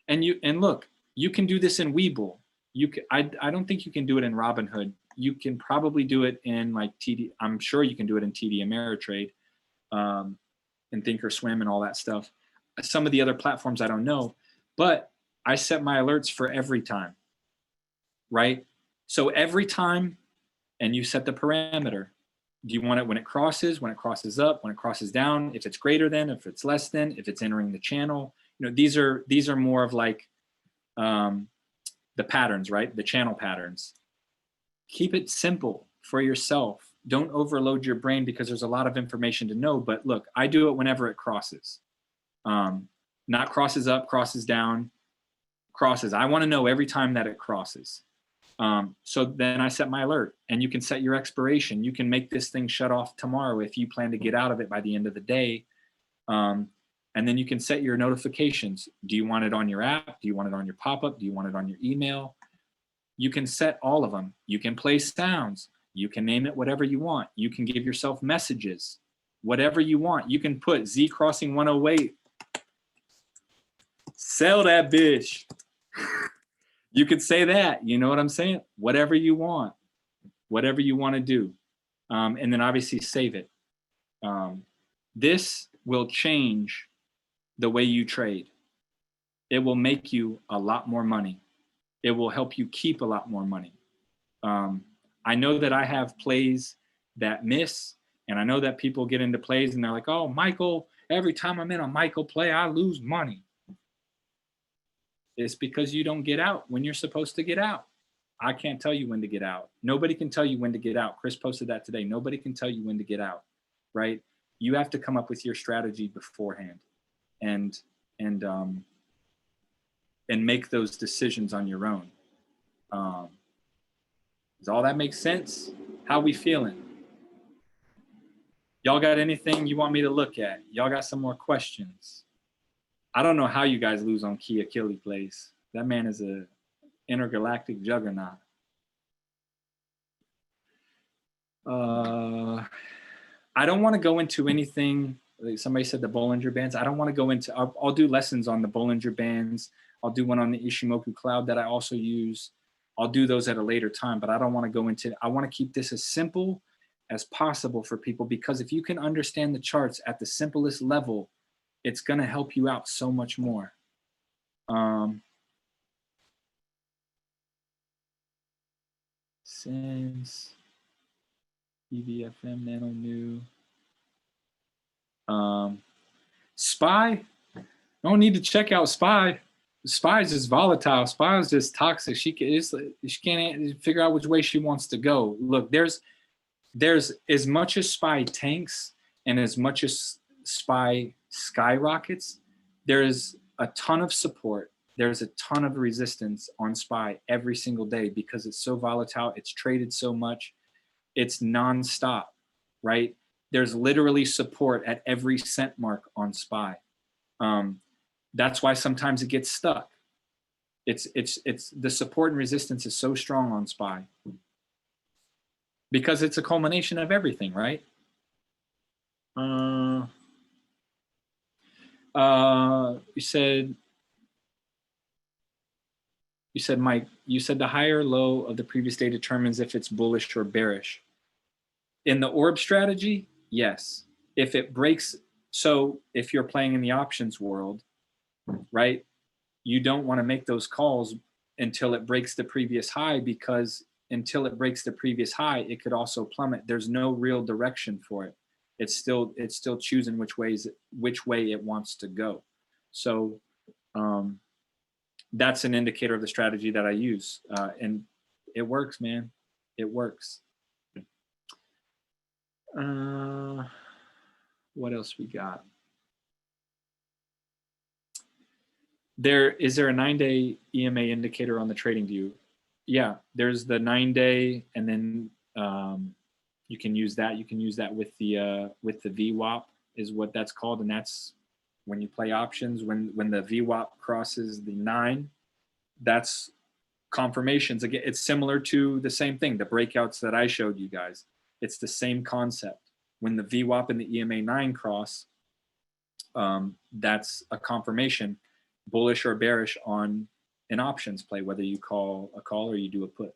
Speaker 1: And look, you can do this in Webull. I don't think you can do it in Robinhood. You can probably do it in like TD. I'm sure you can do it in TD Ameritrade, and Thinkorswim and all that stuff. Some of the other platforms I don't know, but I set my alerts for every time, right? So every time, and you set the parameter. Do you want it when it crosses up, when it crosses down, if it's greater than, if it's less than, if it's entering the channel? These are more of like the patterns, right? The channel patterns. Keep it simple for yourself. Don't overload your brain, because there's a lot of information to know. But look, I do it whenever it crosses. Not crosses up, crosses down, crosses. I want to know every time that it crosses. So then I set my alert, and you can set your expiration. You can make this thing shut off tomorrow if you plan to get out of it by the end of the day. And then you can set your notifications. Do you want it on your app? Do you want it on your pop-up? Do you want it on your email? You can set all of them. You can play sounds. You can name it whatever you want. You can give yourself messages, whatever you want. You can put Z crossing 108. Sell that bitch. You could say that, you know what I'm saying? Whatever you want to do. And then obviously save it. This will change the way you trade. It will make you a lot more money. It will help you keep a lot more money. I know that I have plays that miss, and I know that people get into plays and they're like, oh, Michael, every time I'm in a Michael play, I lose money. It's because you don't get out when you're supposed to get out. I can't tell you when to get out. Nobody can tell you when to get out. Chris posted that today. Nobody can tell you when to get out, right? You have to come up with your strategy beforehand and make those decisions on your own. Does all that make sense? How we feeling? Y'all got anything you want me to look at? Y'all got some more questions? I don't know how you guys lose on Key Achille plays. That man is a intergalactic juggernaut. I don't want to go into anything. Like somebody said the Bollinger Bands. I don't want to go into. I'll do lessons on the Bollinger Bands. I'll do one on the Ishimoku Cloud that I also use. I'll do those at a later time, but I don't want to go into. I want to keep this as simple as possible for people, because if you can understand the charts at the simplest level, it's going to help you out so much more. Since EVFM Nano New. Spy, don't need to check out Spy. Spy is just volatile. Spy is just toxic. She can't figure out which way she wants to go. Look, there's as much as Spy tanks and as much as Spy skyrockets, there's a ton of support. There's a ton of resistance on Spy every single day because it's so volatile. It's traded so much. It's nonstop, right? There's literally support at every cent mark on Spy. That's why sometimes it gets stuck. It's the support and resistance is so strong on Spy because it's a culmination of everything, right? You said, Mike, you said the higher low of the previous day determines if it's bullish or bearish. In the orb strategy, yes. If it breaks, so if you're playing in the options world, right, you don't want to make those calls until it breaks the previous high, because until it breaks the previous high, it could also plummet. There's no real direction for it. It's still choosing which way it wants to go. So that's an indicator of the strategy that I use, and it works, man. It works. What else we got? Is there a 9-day EMA indicator on the TradingView? Yeah, there's the 9-day, and then you can use that. You can use that with the VWAP is what that's called, and that's when you play options. When the VWAP crosses the 9, that's confirmations. Again, it's similar to the same thing, the breakouts that I showed you guys. It's the same concept. When the VWAP and the EMA 9 cross, that's a confirmation, bullish or bearish on an options play, whether you call a call or you do a put.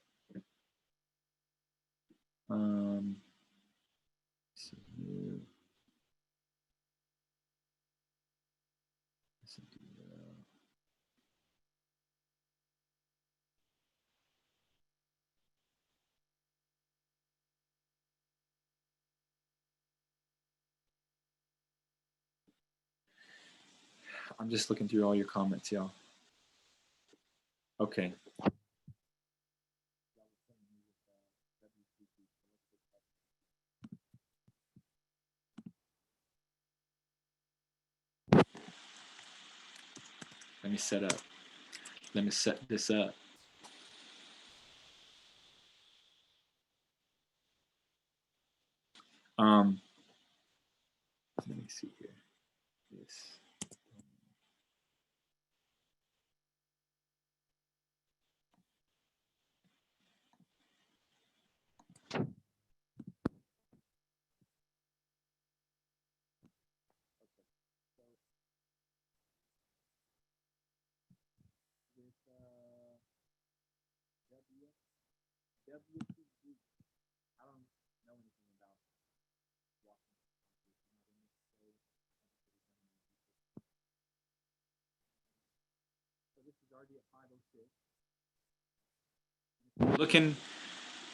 Speaker 1: I'm just looking through all your comments, y'all. Okay. Let me set this up. Let me see here. This. I don't know anything about walking. So this is already at 5:06.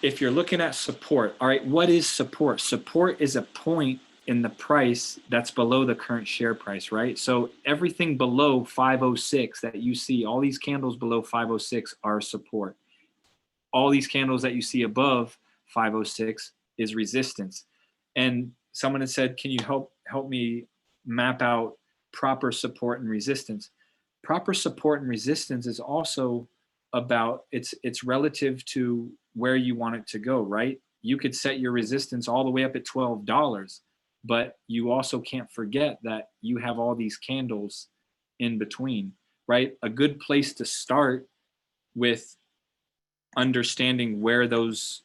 Speaker 1: if you're looking at support, all right, what is support? Support is a point in the price that's below the current share price, right? So everything below 506 that you see, all these candles below 506 are support. All these candles that you see above 506 is resistance. And someone had said, can you help me map out proper support and resistance? Proper support and resistance is also about, it's relative to where you want it to go, right? You could set your resistance all the way up at $12, but you also can't forget that you have all these candles in between, right? A good place to start with understanding where those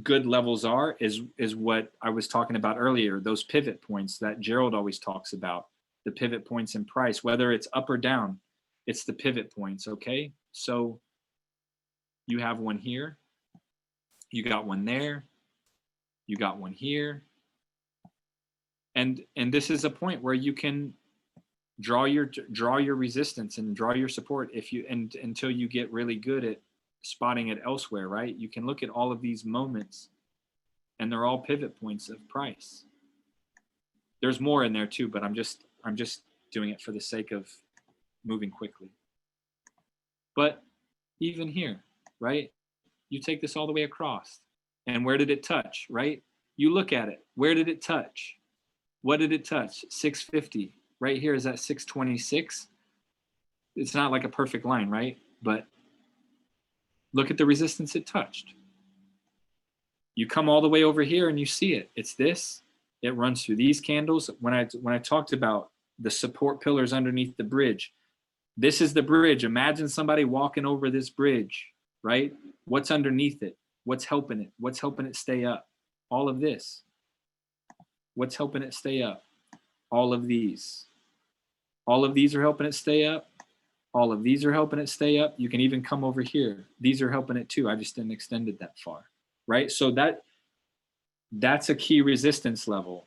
Speaker 1: good levels are is what I was talking about earlier, those pivot points that Gerald always talks about, the pivot points in price, whether it's up or down, it's the pivot points, okay? So you have one here, you got one there, you got one here, and this is a point where you can draw your resistance and draw your support until you get really good at spotting it elsewhere, right? You can look at all of these moments and they're all pivot points of price. There's more in there too, but I'm just doing it for the sake of moving quickly. But even here, right? You take this all the way across, and where did it touch, right? You look at it. Where did it touch? What did it touch? 650. Right here is at 626. It's not like a perfect line, right? But look at the resistance it touched. You come all the way over here and you see it. It's this. It runs through these candles. When I talked about the support pillars underneath the bridge, this is the bridge. Imagine somebody walking over this bridge, right? What's underneath it? What's helping it? What's helping it stay up? All of this. What's helping it stay up? All of these. All of these are helping it stay up. All of these are helping it stay up. You can even come over here. These are helping it too. I just didn't extend it that far, right? So that's a key resistance level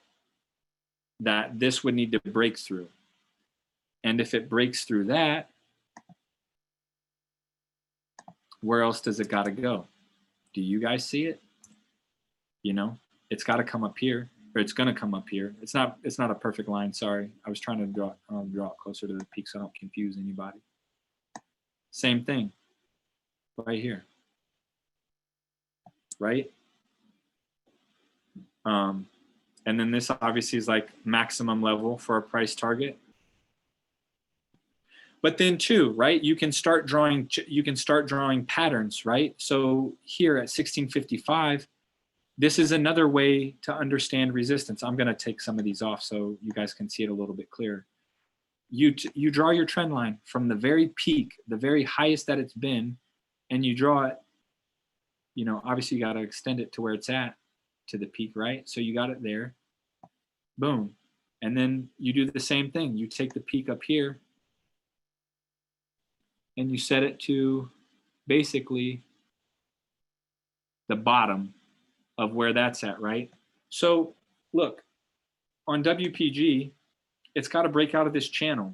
Speaker 1: that this would need to break through. And if it breaks through that, where else does it got to go? Do you guys see it? You know, it's got to come up here, or it's going to come up here. It's not a perfect line. Sorry. I was trying to draw it closer to the peak so I don't confuse anybody. Same thing right here, right? And then this obviously is like maximum level for a price target. But then too, right, you can start drawing patterns, right? So here at 1655, this is another way to understand resistance. I'm going to take some of these off so you guys can see it a little bit clearer. You draw your trend line from the very peak, the very highest that it's been, and you draw it, you know, obviously you got to extend it to where it's at, to the peak, right? So you got it there, boom. And then you do the same thing. You take the peak up here and you set it to basically the bottom of where that's at, right? So look, on WPG, it's got to break out of this channel.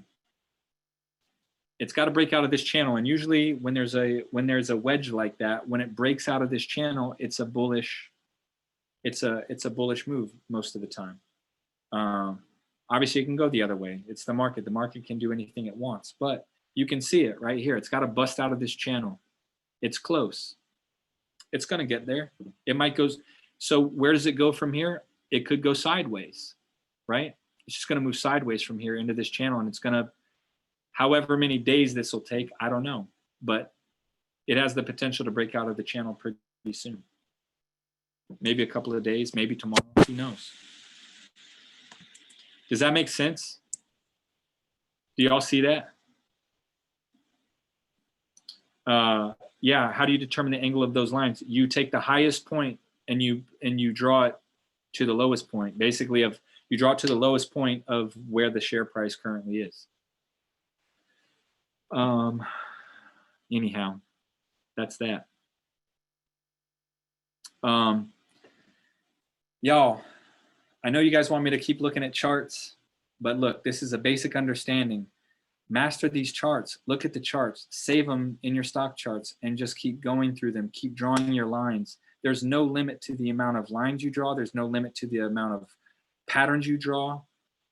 Speaker 1: It's got to break out of this channel. And usually when there's a wedge like that, when it breaks out of this channel, it's a bullish move most of the time. Obviously it can go the other way. It's the market. The market can do anything it wants, but you can see it right here. It's got to bust out of this channel. It's close. It's going to get there. It might go. So where does it go from here? It could go sideways, right? It's just going to move sideways from here into this channel, and it's going to, however many days this will take, I don't know, but it has the potential to break out of the channel pretty soon. Maybe a couple of days, maybe tomorrow, who knows? Does that make sense? Do y'all see that? Yeah, how do you determine the angle of those lines? You take the highest point and you draw it to the lowest point. Basically, you draw it to the lowest point of where the share price currently is. Anyhow, that's that. Y'all, I know you guys want me to keep looking at charts, but look, this is a basic understanding. Master these charts. Look at the charts. Save them in your stock charts and just keep going through them. Keep drawing your lines. There's no limit to the amount of lines you draw. There's no limit to the amount of patterns you draw.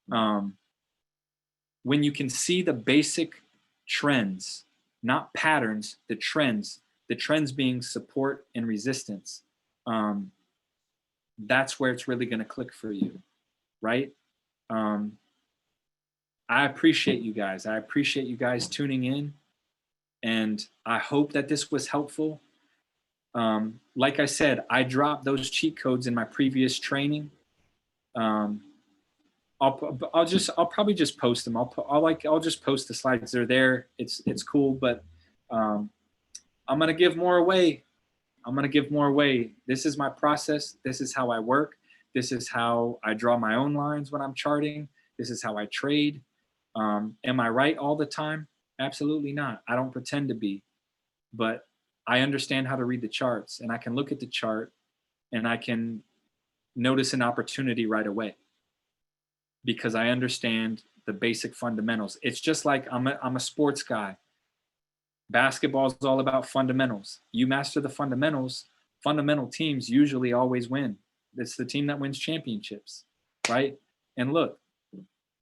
Speaker 1: When you can see the basic trends, not patterns, the trends being support and resistance, that's where it's really going to click for you, right? I appreciate you guys. I appreciate you guys tuning in, and I hope that this was helpful. Like I said, I dropped those cheat codes in my previous training. I'll probably just post them. I'll just post the slides. They're there. It's cool, but I'm gonna give more away. This is my process. This is how I work. This is how I draw my own lines when I'm charting. This is how I trade. Am I right all the time? Absolutely not. I don't pretend to be, but I understand how to read the charts, and I can look at the chart and I can notice an opportunity right away because I understand the basic fundamentals. It's just like I'm a sports guy. Basketball is all about fundamentals. You master the fundamentals, fundamental teams usually always win. It's the team that wins championships, right? And look,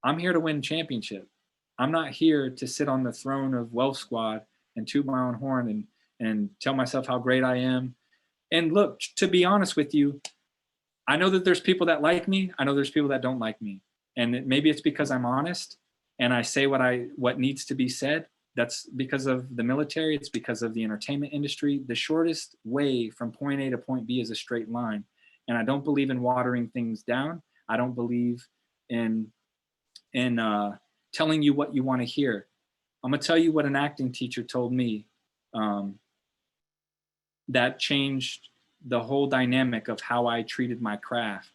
Speaker 1: I'm here to win championship. I'm not here to sit on the throne of Wealth Squad and toot my own horn and tell myself how great I am. And look, to be honest with you, I know that there's people that like me. I know there's people that don't like me. And maybe it's because I'm honest and I say what needs to be said. That's because of the military. It's because of the entertainment industry. The shortest way from point A to point B is a straight line. And I don't believe in watering things down. I don't believe in telling you what you want to hear. I'm gonna tell you what an acting teacher told me that changed the whole dynamic of how I treated my craft.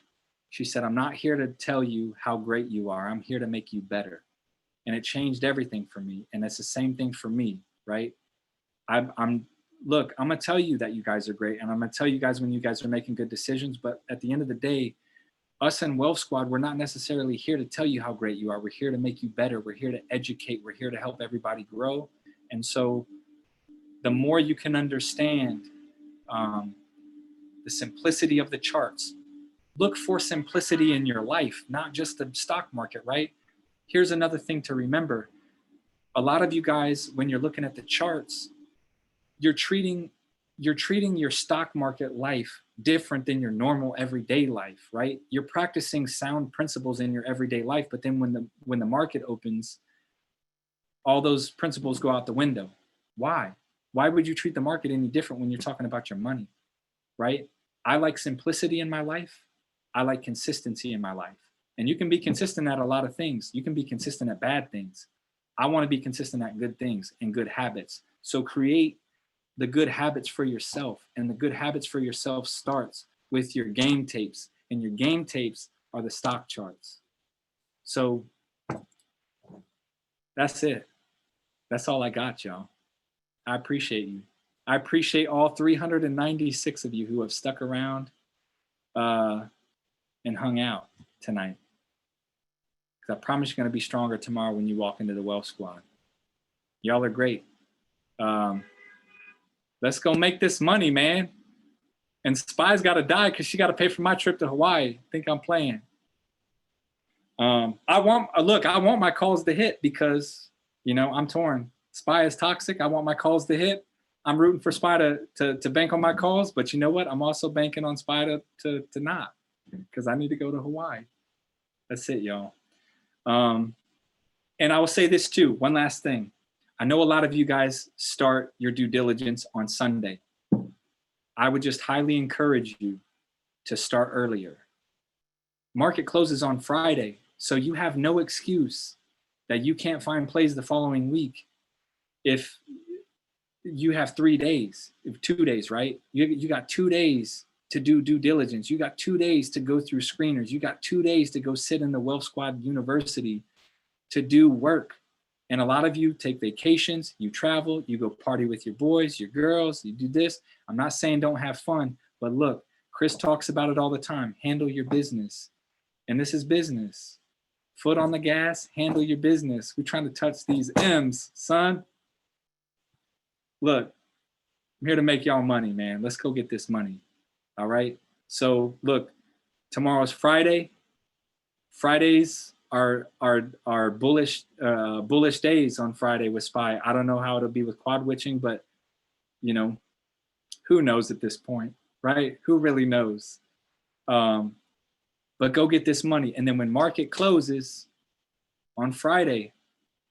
Speaker 1: She said, I'm not here to tell you how great you are. I'm here to make you better. And it changed everything for me. And it's the same thing for me, right? Look, I'm gonna tell you that you guys are great. And I'm gonna tell you guys when you guys are making good decisions. But at the end of the day, us in Wealth Squad, we're not necessarily here to tell you how great you are. We're here to make you better. We're here to educate. We're here to help everybody grow. And so the more you can understand the simplicity of the charts, look for simplicity in your life, not just the stock market, right? Here's another thing to remember. A lot of you guys, when you're looking at the charts, you're treating your stock market life different than your normal everyday life, right? You're practicing sound principles in your everyday life, but then when the market opens, all those principles go out the window. Why? Why would you treat the market any different when you're talking about your money, right? I like simplicity in my life. I like consistency in my life. And you can be consistent at a lot of things. You can be consistent at bad things. I want to be consistent at good things and good habits. So create the good habits for yourself. And the good habits for yourself starts with your game tapes. And your game tapes are the stock charts. So that's it. That's all I got, y'all. I appreciate you. I appreciate all 396 of you who have stuck around and hung out tonight. Because I promise you're going to be stronger tomorrow when you walk into the Wealth Squad. Y'all are great. Let's go make this money, man. And Spy's got to die because she got to pay for my trip to Hawaii. Think I'm playing. I want my calls to hit because, I'm torn. Spy is toxic. I want my calls to hit. I'm rooting for Spy to bank on my calls, but you know what? I'm also banking on Spy to not, because I need to go to Hawaii. That's it, y'all. And I will say this too. One last thing. I know a lot of you guys start your due diligence on Sunday. I would just highly encourage you to start earlier. Market closes on Friday, so you have no excuse that you can't find plays the following week. If you have 3 days, 2 days, right? You got 2 days to do due diligence. You got 2 days to go through screeners. You got 2 days to go sit in the Wealth Squad University to do work. And a lot of you take vacations, you travel, you go party with your boys, your girls, you do this. I'm not saying don't have fun, but look, Chris talks about it all the time. Handle your business. And this is business. Foot on the gas, handle your business. We're trying to touch these M's, son. Look, I'm here to make y'all money, man. Let's go get this money. All right. So look, tomorrow's Friday. Fridays are bullish days on Friday with SPY. I don't know how it'll be with quad witching, but you know, who knows at this point, right? Who really knows? But go get this money. And then when market closes on Friday,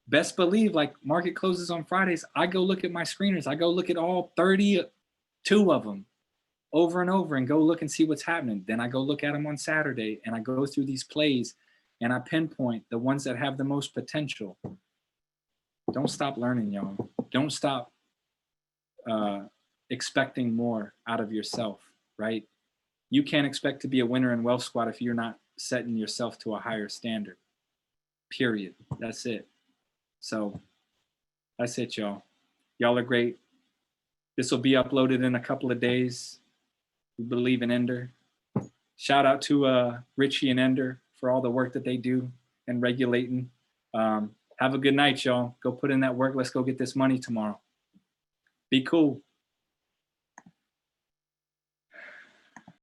Speaker 1: best believe, like, market closes on Fridays, I go look at my screeners. I go look at all 32 of them over and over and go look and see what's happening. Then I go look at them on Saturday and I go through these plays and I pinpoint the ones that have the most potential. Don't stop learning, y'all. Don't stop expecting more out of yourself, right? You can't expect to be a winner in Wealth Squad if you're not setting yourself to a higher standard. Period. That's it. So that's it, y'all. Y'all are great. This will be uploaded in a couple of days. We believe in Ender. Shout out to Richie and Ender for all the work that they do and regulating. Have a good night, y'all. Go put in that work. Let's go get this money tomorrow. Be cool.